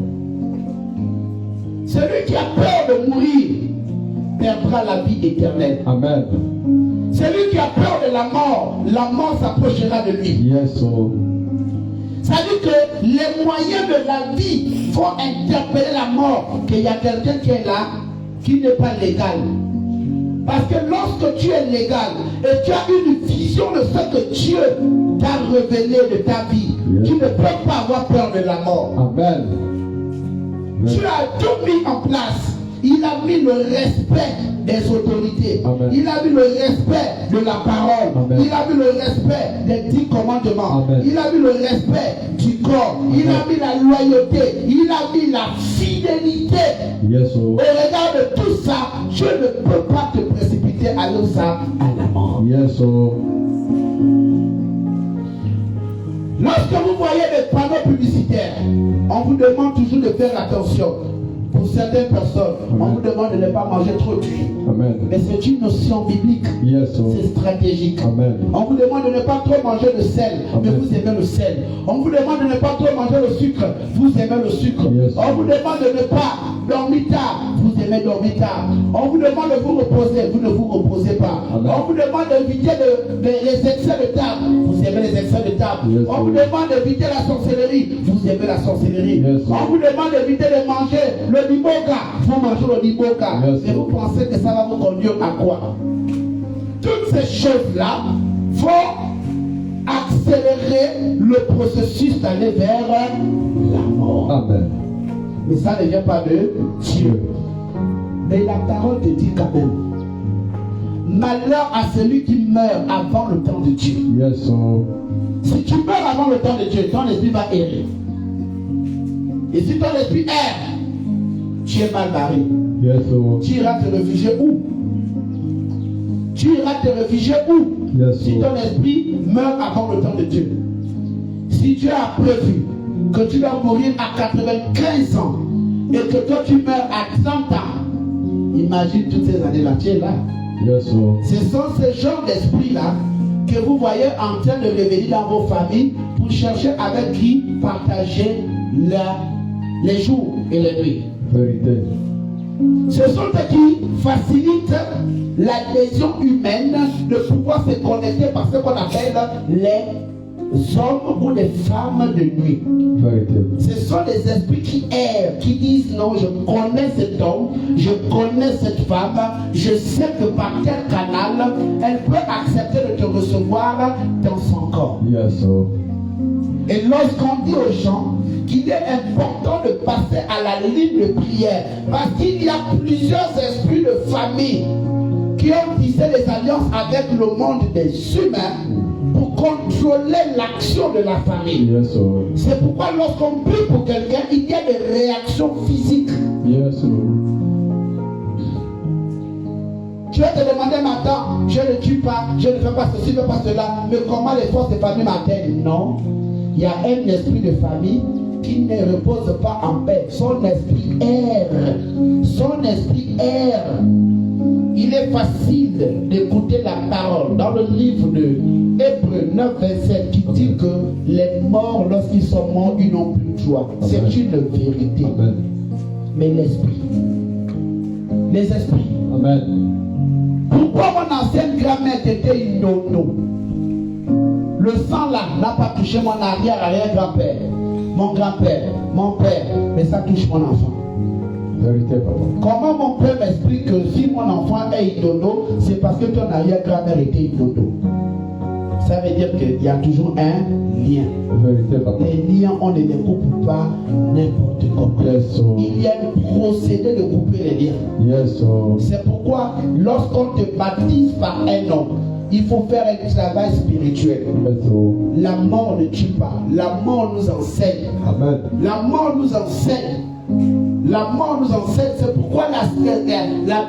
Celui qui a peur de mourir perdra la vie éternelle. Amen. Celui qui a peur de la mort s'approchera de lui. Yes, oh. Ça dit que les moyens de la vie font interpeller la mort, qu'il y a quelqu'un qui est là, qui n'est pas légal. Parce que lorsque tu es légal et tu as une vision de ce que Dieu t'a révélé de ta vie, tu ne peux pas avoir peur de la mort. Amen. Dieu a tout mis en place. Il a mis le respect des autorités. Amen. Il a mis le respect de la parole. Amen. Il a mis le respect des 10 commandements. Amen. Il a mis le respect du corps. Il a mis la loyauté. Il a mis la fidélité. Yes, oh. Au regard de tout ça, Dieu ne peut pas te précipiter à ça à la mort. Yes, oh. Lorsque vous voyez des panneaux publicitaires, on vous demande toujours de faire attention. Pour certaines personnes, on vous demande de ne pas manger trop d'huile. Amen. Mais c'est une notion biblique. Yes, oh. C'est stratégique. Amen. On vous demande de ne pas trop manger de sel, mais Amen. vous aimez le sel. On vous demande de ne pas trop manger le sucre, vous aimez le sucre. Yes. On vous demande de ne pas dormir tard, vous aimez dormir tard. On vous demande de vous reposer, vous ne vous reposez pas. Amen. On vous demande d'éviter les excès de table, vous aimez les excès de table. Yes. On vous demande d'éviter la sorcellerie, vous aimez la sorcellerie. Yes. On vous demande d'éviter de manger le liboga, vous mangez le liboga. Yes. Et vous pensez que ça va vous conduire à quoi? Toutes ces choses-là vont accélérer le processus d'aller vers la mort. Amen. Mais ça ne vient pas de Dieu. Mais la parole te dit quand même, malheur à celui qui meurt avant le temps de Dieu. Yes, oh. Si tu meurs avant le temps de Dieu, ton esprit va errer. Et si ton esprit erre, tu es mal barré. Yes, oh. Tu iras te réfugier où? Tu iras te réfugier où? Yes, Si oh. ton esprit meurt avant le temps de Dieu. Si Dieu a prévu que tu vas mourir à 95 ans et que toi tu meurs à 30 ans, imagine toutes ces années-là, tu es là. Yes, Lord. Ce sont ces genres d'esprit-là que vous voyez en train de revenir dans vos familles pour chercher avec qui partager les jours et les nuits. Vérité. Ce sont ceux qui facilitent l'adhésion humaine de pouvoir se connecter par ce qu'on appelle les hommes ou les femmes de nuit. Vérité. Ce sont des esprits qui errent, qui disent non, je connais cet homme, je connais cette femme, je sais que par quel canal elle peut accepter de te recevoir dans son corps. Yes, Lord. Et lorsqu'on dit aux gens qu'il est important de passer à la ligne de prière, parce qu'il y a plusieurs esprits de famille qui ont tissé des alliances avec le monde des humains pour contrôler l'action de la famille. Yes, Lord. C'est pourquoi lorsqu'on prie pour quelqu'un, il y a des réactions physiques. Yes, Lord. Tu vas te demander maintenant, je ne tue pas, je ne fais pas ceci, je ne fais pas cela, mais comment les forces de famille m'atteignent? Non. Il y a un esprit de famille qui ne repose pas en paix. Son esprit erre. Son esprit erre. Il est facile d'écouter la parole dans le livre de Hébreux 9, 27 qui dit que les morts, lorsqu'ils sont morts, ils n'ont plus de joie. C'est une vérité. Amen. Mais l'esprit, les esprits. Amen. Pourquoi mon ancienne grand-mère était une nono? Le sang là n'a pas touché mon arrière-grand-père, mon grand-père, mon père, mais ça touche mon enfant. Vérité, papa. Comment mon père m'explique que si mon enfant est idono, c'est parce que ton arrière-grand-mère était idono? Ça veut dire qu'il y a toujours un lien. Vérité, papa. Les liens, on ne les coupe pas n'importe comment. Yes, Lord. Il y a un procédé de couper les liens. Yes, Lord. C'est pourquoi lorsqu'on te baptise par un homme, il faut faire un travail spirituel. Yes, Lord. La mort ne tue pas. La mort nous enseigne. Amen. La mort nous enseigne. La mort nous enseigne. C'est pourquoi la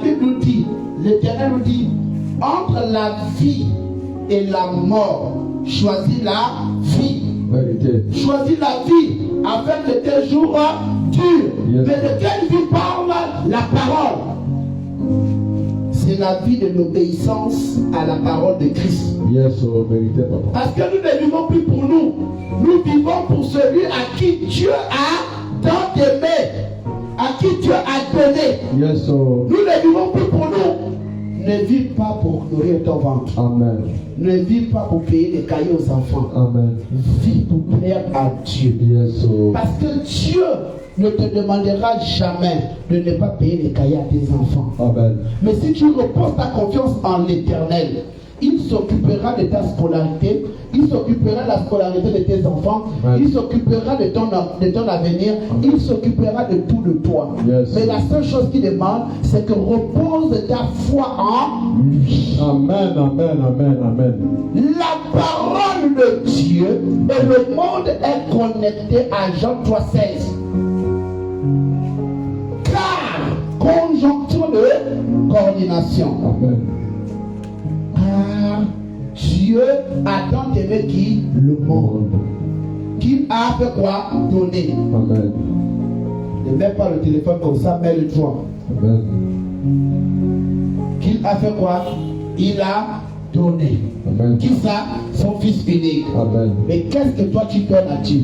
Bible nous dit, l'Éternel nous dit, entre la vie et la mort, choisis la vie. Vérité. Choisis la vie afin que tes jours durent. Yes. Mais de quelle vie parle la parole? C'est la vie de l'obéissance à la parole de Christ. Yes, Lord. Vérité, papa. Parce que nous ne vivons plus pour nous. Nous vivons pour celui à qui Dieu a tant aimé, à qui Dieu a donné. Yes, Lord. Nous ne vivons plus pour nous. Ne vis pas pour nourrir ton ventre. Amen. Ne vis pas pour payer des cahiers aux enfants. Amen. Vis pour plaire à Dieu. Yes, Lord. Parce que Dieu ne te demandera jamais de ne pas payer les cahiers à tes enfants. Amen. Mais si tu reposes ta confiance en l'Éternel, il s'occupera de ta scolarité, il s'occupera de la scolarité de tes enfants, Ouais. il s'occupera de ton avenir, il s'occupera de tout de toi. Yes. Mais la seule chose qu'il demande, c'est que repose ta foi en lui. Amen, amen, amen, amen. La parole de Dieu et le monde est connecté à Jean 3,16. Car, conjonction de coordination. Amen. Car Dieu a tant aimé qui? Le monde. Qu'il a fait quoi? Donner. Amen. Ne mets pas le téléphone comme ça, mets le joint. Amen. Qu'il a fait quoi? Il a donné. Amen. Qui ça? Son fils unique. Amen. Mais qu'est-ce que toi tu donnes à Dieu?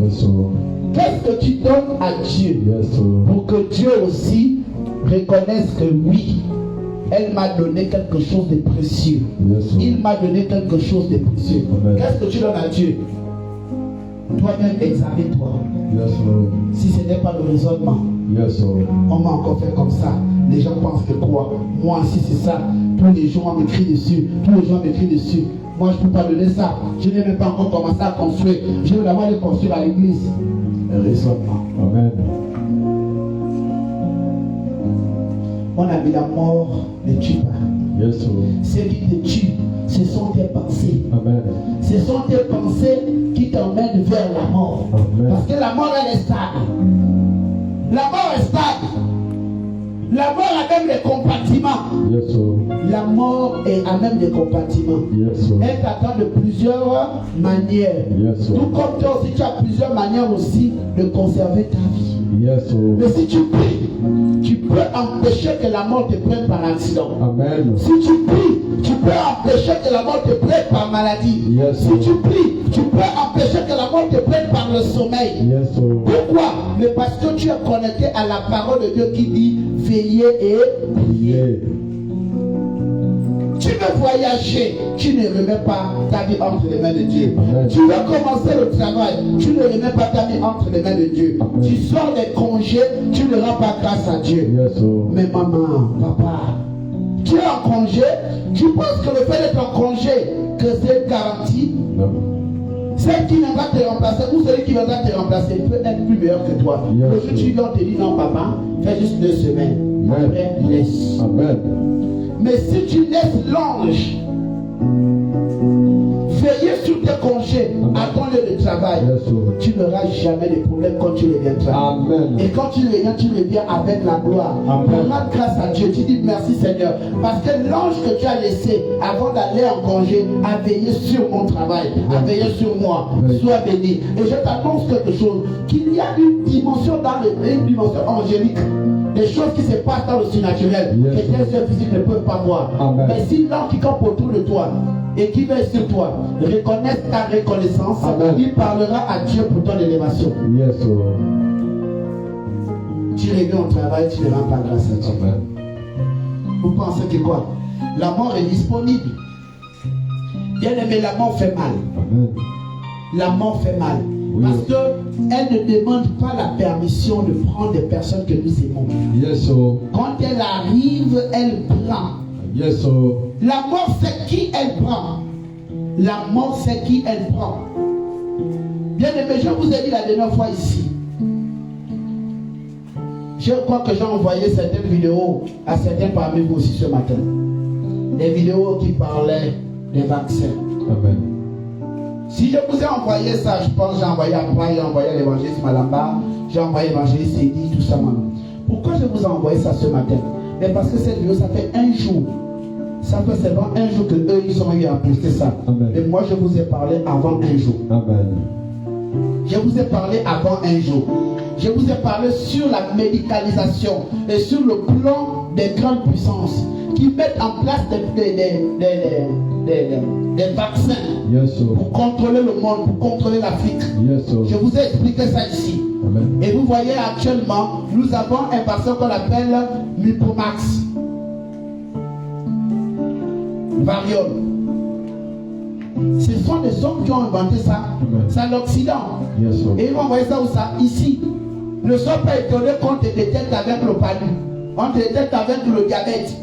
Yes, Lord. Qu'est-ce que tu donnes à Dieu? Yes, Lord. Pour que Dieu aussi reconnaisse que oui, elle m'a donné quelque chose de précieux. Yes, Lord. Il m'a donné quelque chose de précieux. Amen. Qu'est-ce que tu donnes à Dieu? Toi-même, examine-toi. Yes, Lord. Si ce n'est pas le raisonnement, Yes, Lord. on m'a encore fait comme ça. Les gens pensent que quoi? Moi aussi c'est ça. Tous les jours on m'écrit dessus. Tous les jours on m'écrit dessus. Moi je ne peux pas donner ça. Je n'ai même pas encore commencé à construire. Je vais d'abord aller construire à l'église. Le raisonnement. Amen. On a mis la mort ne tue pas. Yes, Lord. Ce qui te tue, ce sont tes pensées. Amen. Ce sont tes pensées qui t'emmènent vers la mort. Amen. Parce que la mort, elle est stable. La mort est stable. La mort a même des compartiments. Yes, oh. La mort a même des compartiments. Yes, oh. Elle t'attend de plusieurs manières. Yes, Tout oh. comme toi aussi, tu as plusieurs manières aussi de conserver ta vie. Yes, oh. Mais si tu pries, tu peux empêcher que la mort te prenne par accident. Amen. Si tu pries, tu peux empêcher que la mort te prenne par maladie. Yes, Si oh. tu pries, tu peux empêcher que la mort te prenne par le sommeil. Yes, oh. Pourquoi? Mais parce que tu es connecté à la parole de Dieu qui dit veillez et priez. Yeah. Tu veux voyager, tu ne remets pas ta vie entre les mains de Dieu. Amen. Tu veux commencer le travail, tu ne remets pas ta vie entre les mains de Dieu. Amen. Tu sors des congés, tu ne rends pas grâce à Dieu. Yes, oh. Mais maman, papa, tu es en congé, tu penses que le fait d'être en congé, que c'est garanti? Non. Celle qui viendra te remplacer ou celui qui viendra te remplacer peut être plus meilleur que toi. Yes. Le jour où tu viens, on te dit non papa, fais juste 2 semaines. Amen. Après, laisse. Amen. Mais si tu laisses l'ange veiller sur tes congés à ton lieu de travail, Yes, oh. tu n'auras jamais de problème quand tu reviendras. Amen. Et quand tu reviens avec la gloire. Amen. Rends grâce à Dieu. Tu dis merci Seigneur. Parce que l'ange que tu as laissé avant d'aller en congé a veillé sur mon travail, a veillé sur moi. Oui. Sois béni. Et je t'annonce quelque chose. Qu'il y a une dimension une dimension angélique. Des choses qui se passent dans le surnaturel. Yes. Que tes yeux physiques ne peuvent pas voir. Amen. Mais si l'ange qui campe autour de toi et qui veille sur toi reconnaisse ta reconnaissance, Amen. il parlera à Dieu pour ton élévation. Yes, oh. Tu reviens au travail, tu ne rends pas grâce à Dieu. Amen. Vous pensez que quoi? La mort est disponible. Bien aimé, la mort fait mal. Amen. La mort fait mal. Oui. Parce qu'elle ne demande pas la permission de prendre des personnes que nous aimons. Yes, oh. Quand elle arrive, elle prend. Yes, oh. La mort, c'est qui elle prend. La mort, c'est qui elle prend. Bien aimé, je vous ai dit la dernière fois ici. Je crois que j'ai envoyé certaines vidéos à certains parmi vous aussi ce matin. Des vidéos qui parlaient des vaccins. Amen. Si je vous ai envoyé ça, je pense que j'ai envoyé après, j'ai envoyé l'évangéliste Malamba, j'ai envoyé l'évangéliste Sedi, tout ça maintenant. Pourquoi je vous ai envoyé ça ce matin? Mais parce que cette vidéo, ça fait un jour. Ça fait seulement un jour que eux, ils ont eu à poster ça. Amen. Et moi, je vous ai parlé avant un jour. Amen. Je vous ai parlé avant un jour. Je vous ai parlé sur la médicalisation et sur le plan des grandes puissances qui mettent en place des vaccins Yes, oh. pour contrôler le monde, pour contrôler l'Afrique. Yes, oh. Je vous ai expliqué ça ici. Amen. Et vous voyez actuellement, nous avons un vaccin qu'on appelle Mipomax. Variole. Ce sont des hommes qui ont inventé ça. Amen. C'est l'Occident. Yes, oh. Et ils vont envoyer ça où ça? Ici. Ne sois pas étonné qu'on te détecte avec le palu. On te détecte avec le diabète.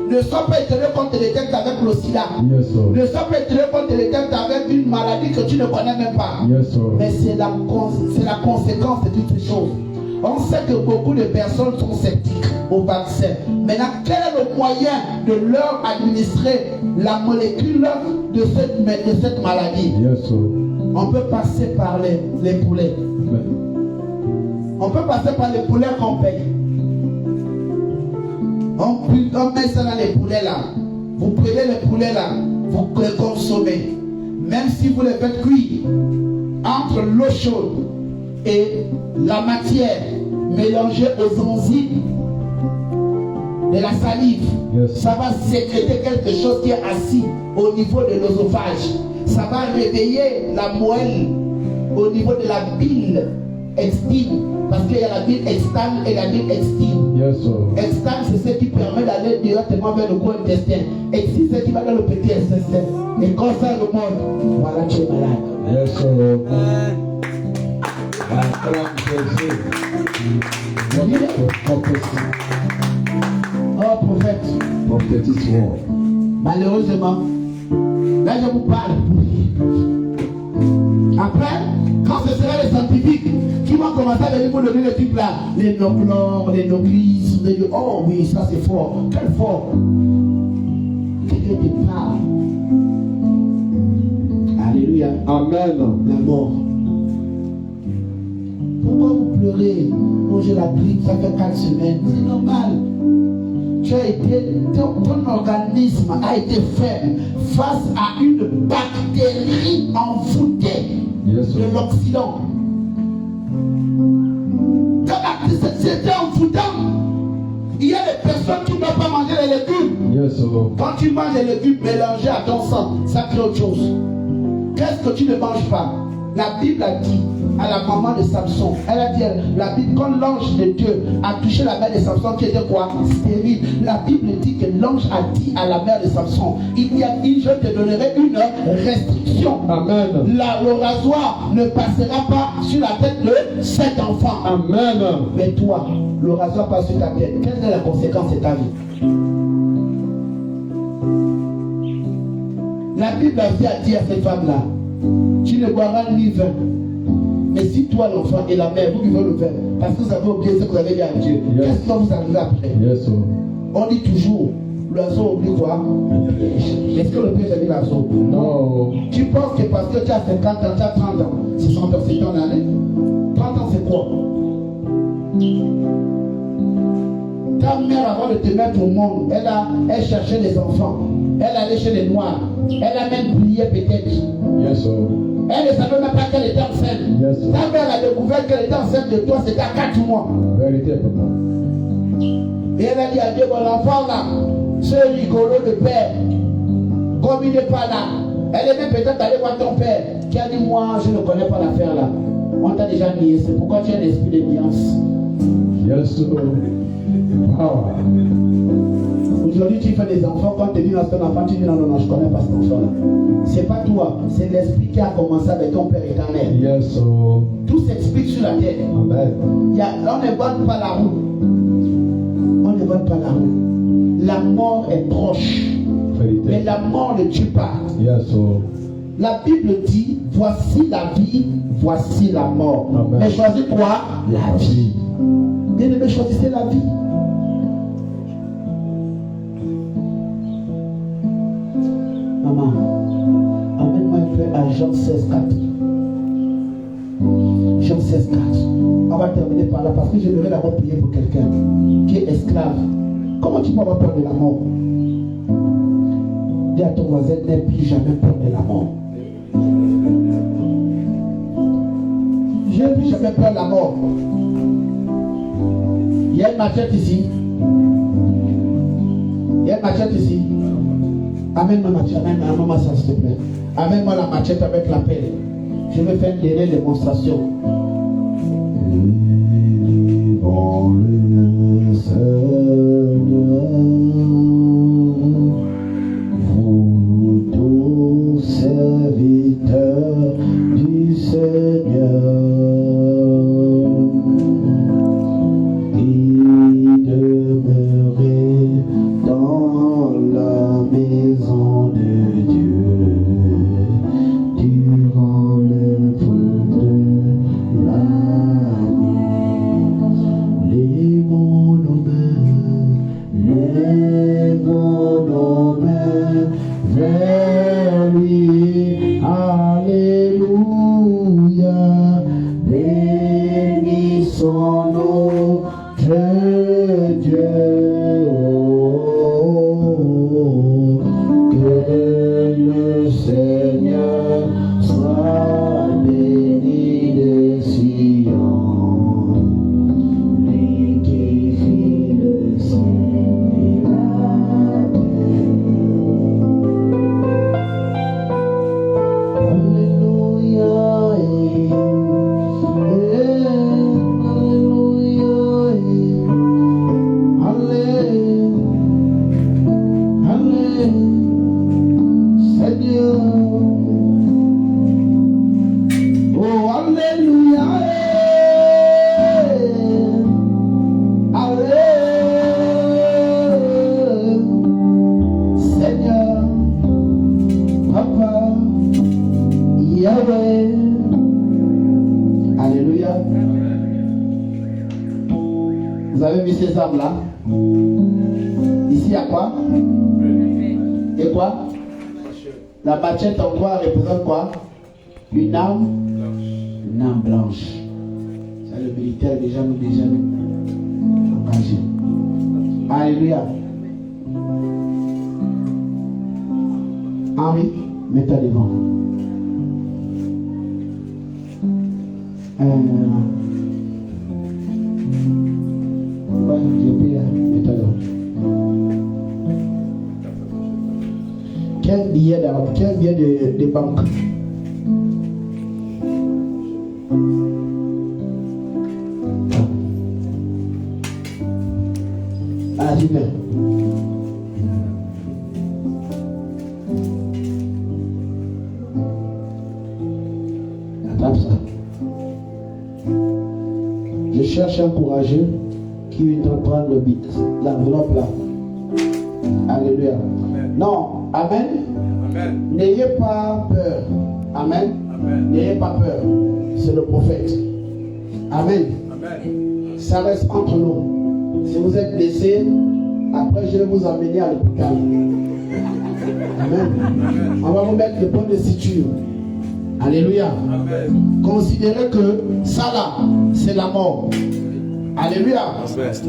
Ne sois pas étonné qu'on te détecte avec le sida. Yes, oh. Ne sois pas étonné qu'on te détecte avec une maladie que tu ne connais même pas. Yes, oh. Mais c'est la conséquence de toutes ces choses. On sait que beaucoup de personnes sont sceptiques au vaccin. Maintenant, quel est le moyen de leur administrer la molécule de cette maladie? Yes, oh. On peut passer par les poulets. Amen. On peut passer par les poulets qu'on paye. On met ça dans les poulets là. Vous prenez les poulets là, vous les consommez. Même si vous les faites cuire entre l'eau chaude et la matière mélangée aux enzymes de la salive, Yes. ça va sécréter quelque chose qui est assis au niveau de l'œsophage. Ça va réveiller la moelle au niveau de la bile extime. Parce qu'il y a la bile externe et la bile extime. Yes, oh. Externe, c'est ce qui permet d'aller directement vers le gros intestin. Extime, c'est ce qui va dans le petit intestin. Et quand ça remonte, voilà, tu es malade. Yes, oh. Oh, prophète. Prophétique word. Malheureusement, là je vous parle. Après, quand ce sera les scientifiques qui vont commencer à venir vous donner le truc là, les noclores, les noclis, vous allez dire, oh oui, ça c'est fort. Quel fort? Quelqu'un qui parle. Alléluia. Amen. La mort. Pourquoi vous pleurez? Moi j'ai la grippe, ça fait 4 semaines. C'est normal. ton organisme a été fait face à une bactérie envoûtée de l'Occident. C'était envoûtant. Il y a des personnes qui ne peuvent pas manger les légumes. Quand tu manges les légumes mélangés à ton sang, ça crée autre chose. Qu'est-ce que tu ne manges pas? La Bible a dit à la maman de Samson, elle a dit, la Bible, quand l'ange de Dieu a touché la mère de Samson qui était quoi? Stérile. La Bible dit que l'ange a dit à la mère de Samson, il y a dit, je te donnerai une restriction. Amen. Le rasoir ne passera pas sur la tête de cet enfant. Amen. Mais toi, le rasoir passe sur ta tête. Quelle est la conséquence de ta vie? La Bible a dit à cette femme-là, tu ne boiras ni vin. Mais si toi, l'enfant et la mère, vous buvez le vin, parce que vous avez oublié ce que vous avez dit à Dieu, qu'est-ce qui va vous arriver après? On dit toujours, l'oiseau oublie quoi? Est-ce que le Père a dit l'oiseau? Non. Tu penses que parce que tu as 50 ans, tu as 30 ans, 60 ans, c'est ton année? 30 ans, c'est quoi? Ta mère, avant de te mettre au monde, elle cherchait des enfants. Elle allait chez les Noirs. Elle a même prié peut-être. Elle ne savait même pas qu'elle était enceinte. Ta mère a découvert qu'elle était enceinte de toi, c'était à 4 mois. Vérité, papa. Et elle a dit à Dieu, mon enfant là, ce rigolo de père, comme il n'est pas là, elle est même peut-être allée voir ton père, qui a dit, moi, je ne connais pas l'affaire là. On t'a déjà nié, c'est pourquoi tu as un esprit de nuance. Aujourd'hui, tu fais des enfants, quand tu dis dans ton enfant, tu dis non, je ne connais pas cet enfant-là. C'est pas toi, c'est l'esprit qui a commencé avec ton Père éternel. Tout s'explique sur la terre. Amen. On ne vote pas la roue. On ne vote pas la roue. La mort est proche. Mais la mort ne tue pas. La Bible dit, voici la vie, voici la mort. Amen. Mais choisis quoi? La vie. Bien aimé, choisissez la vie. Maman, emmène-moi un peu à Jean 16,4. Jean 16,4. On va terminer par là parce que je devrais d'abord prier pour quelqu'un qui est esclave. Comment tu peux avoir peur de la mort? Dis à ton voisin, n'aie plus jamais peur de la mort. Je n'ai plus jamais peur de la mort. Il y a une machette ici. Il y a une machette ici. Amène-moi ma machette, amène-moi ça s'il te plaît. Amène-moi la machette avec la pelle. Je vais faire une dernière démonstration. Devant le Seigneur, vous tous serviteurs du Seigneur, et demeurez dans la maison de Dieu durant le bout de l'année. Lèvons nos mains vers lui. Alléluia. Bénissons notre Dieu. Que le Seigneur soit béni de Sion, lui qui fit le ciel et la terre. Alléluia. Seigneur, oh alléluia, Seigneur, Papa, Yahweh, alléluia. Vous avez vu ces armes là? Ici il y a quoi? Et quoi? La machette en quoi représente quoi? Une arme? Une arme blanche. C'est le militaire déjà nous engagé. Alléluia. Henri, mets-toi devant. Ouais, j'ai pris là. Mets-toi devant. Quel billet de banque? Ah, super. Attrape ça. Je cherche un courageux qui viendra prendre l'enveloppe là. Alléluia. Amen. Non, amen. Amen. N'ayez pas peur. Amen. Amen. N'ayez pas peur. C'est le prophète. Amen. Amen. Ça reste entre nous. Si vous êtes blessé, après je vais vous emmener à l'hôpital. Amen. On va vous mettre de bonnes suture. Alléluia. Amen. Considérez que ça là, c'est la mort. Alléluia.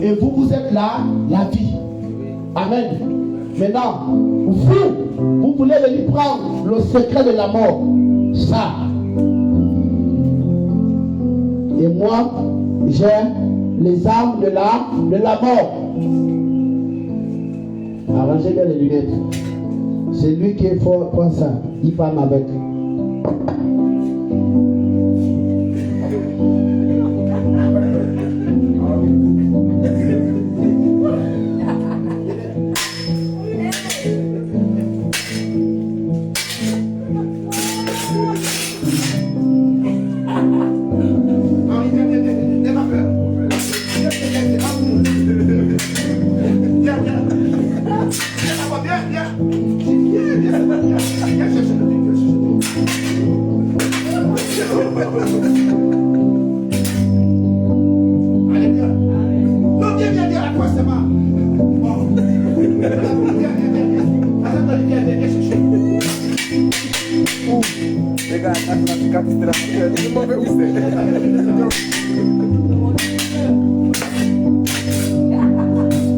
Et vous, vous êtes là, la vie. Amen. Maintenant, vous voulez venir prendre le secret de la mort. Ça. Et moi, j'ai les armes de la mort. Arrangez bien les lunettes. C'est lui qui est fort comme ça. Il parle avec.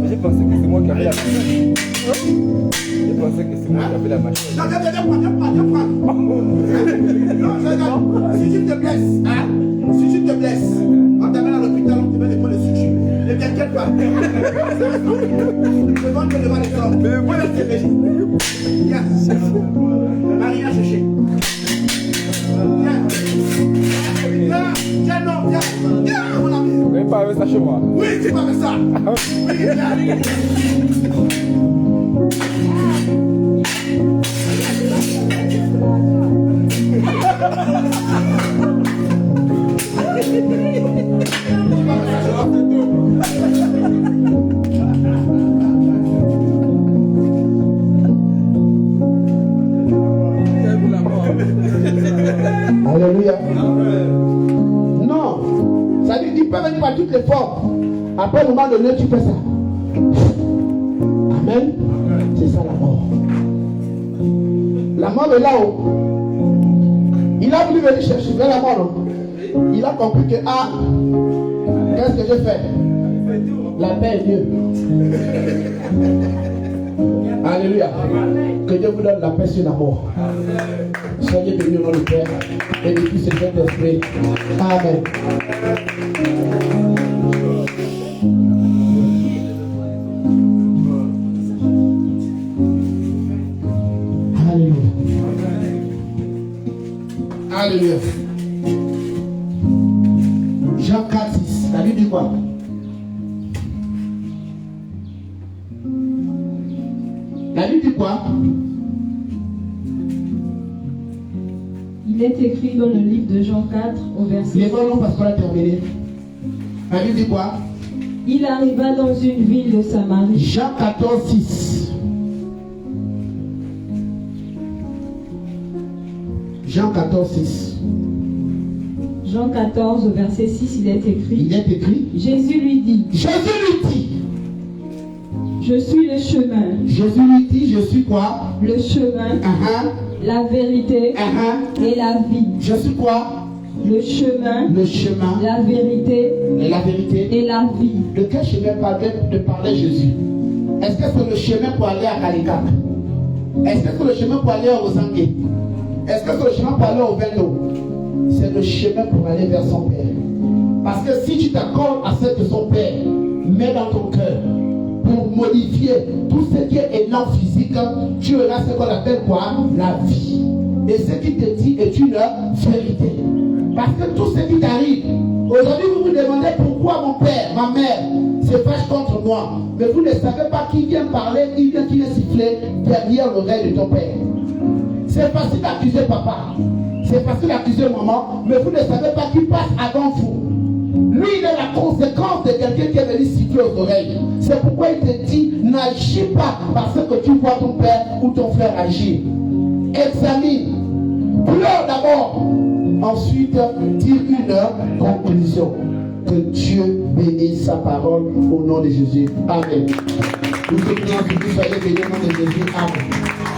J'ai pensé que c'est moi qui avais la machine. J'ai pensé que c'est moi qui avais la machine. Non, viens prendre. Non, si tu te blesses, hein, si tu te blesses, on t'amène à l'hôpital, on te met les points de suture. Ne t'inquiète pas. Devant les hommes. Mais voilà, c'est régi. Viens. Marie a cherché. Viens, non, viens, mon ami. Vous n'avez pas avec ça chez moi. Oui, tu vas avec ça. Oui, viens. Alléluia. Non, ça dit qu'il peut venir par toutes les formes. Après, au moment donné, tu fais ça. Amen. C'est ça la mort. La mort est là-haut. Il a voulu venir chercher vers la mort. Non? Il a compris que, qu'est-ce que je fais? La paix est Dieu. Alléluia. Que Dieu vous donne la paix sur la mort. Soyez bénis au nom du Père et du Fils et du Saint-Esprit. Amen. Alléluia. Alléluia. Jean 4:6. La Bible dit quoi? La Bible dit quoi? Il est écrit dans le livre de Jean 4 au verset. Il est pas long parce qu'on a terminé. La Bible dit quoi? Il arriva dans une ville de Samarie. Jean 14:6. Jean 14:6. Jean 14 au verset 6, il est écrit. Il est écrit. Jésus lui dit. Je suis le chemin. Jésus lui dit, je suis quoi? Le chemin, la vérité et la vie. Je suis quoi? Le chemin, la vérité et la vie. De quel chemin parlait Jésus? Est-ce que c'est le chemin pour aller à Calicat? Est-ce que c'est le chemin pour aller au Zangé? Est-ce que c'est le chemin pour aller au Vendo? C'est le chemin pour aller vers son Père. Parce que si tu t'accordes à celle de son Père, mets dans ton cœur pour modifier tout ce qui est élan physique, tu auras ce qu'on appelle quoi? La vie. Et ce qui te dit est une vérité. Parce que tout ce qui t'arrive, aujourd'hui vous vous demandez pourquoi mon père, ma mère se fâche contre moi. Mais vous ne savez pas qui vient parler, qui vient siffler derrière l'oreille de ton père. C'est facile d'accuser papa, c'est facile d'accuser maman, mais vous ne savez pas qui passe avant vous. Lui, il est la conséquence de quelqu'un qui est venu siffler aux oreilles. C'est pourquoi il te dit, n'agis pas parce que tu vois ton père ou ton frère agir. Examine, pleure d'abord, ensuite tire une conclusion. Que Dieu bénisse sa parole au nom de Jésus. Amen. Nous te prions que vous soyez bénis au nom de Jésus. Amen.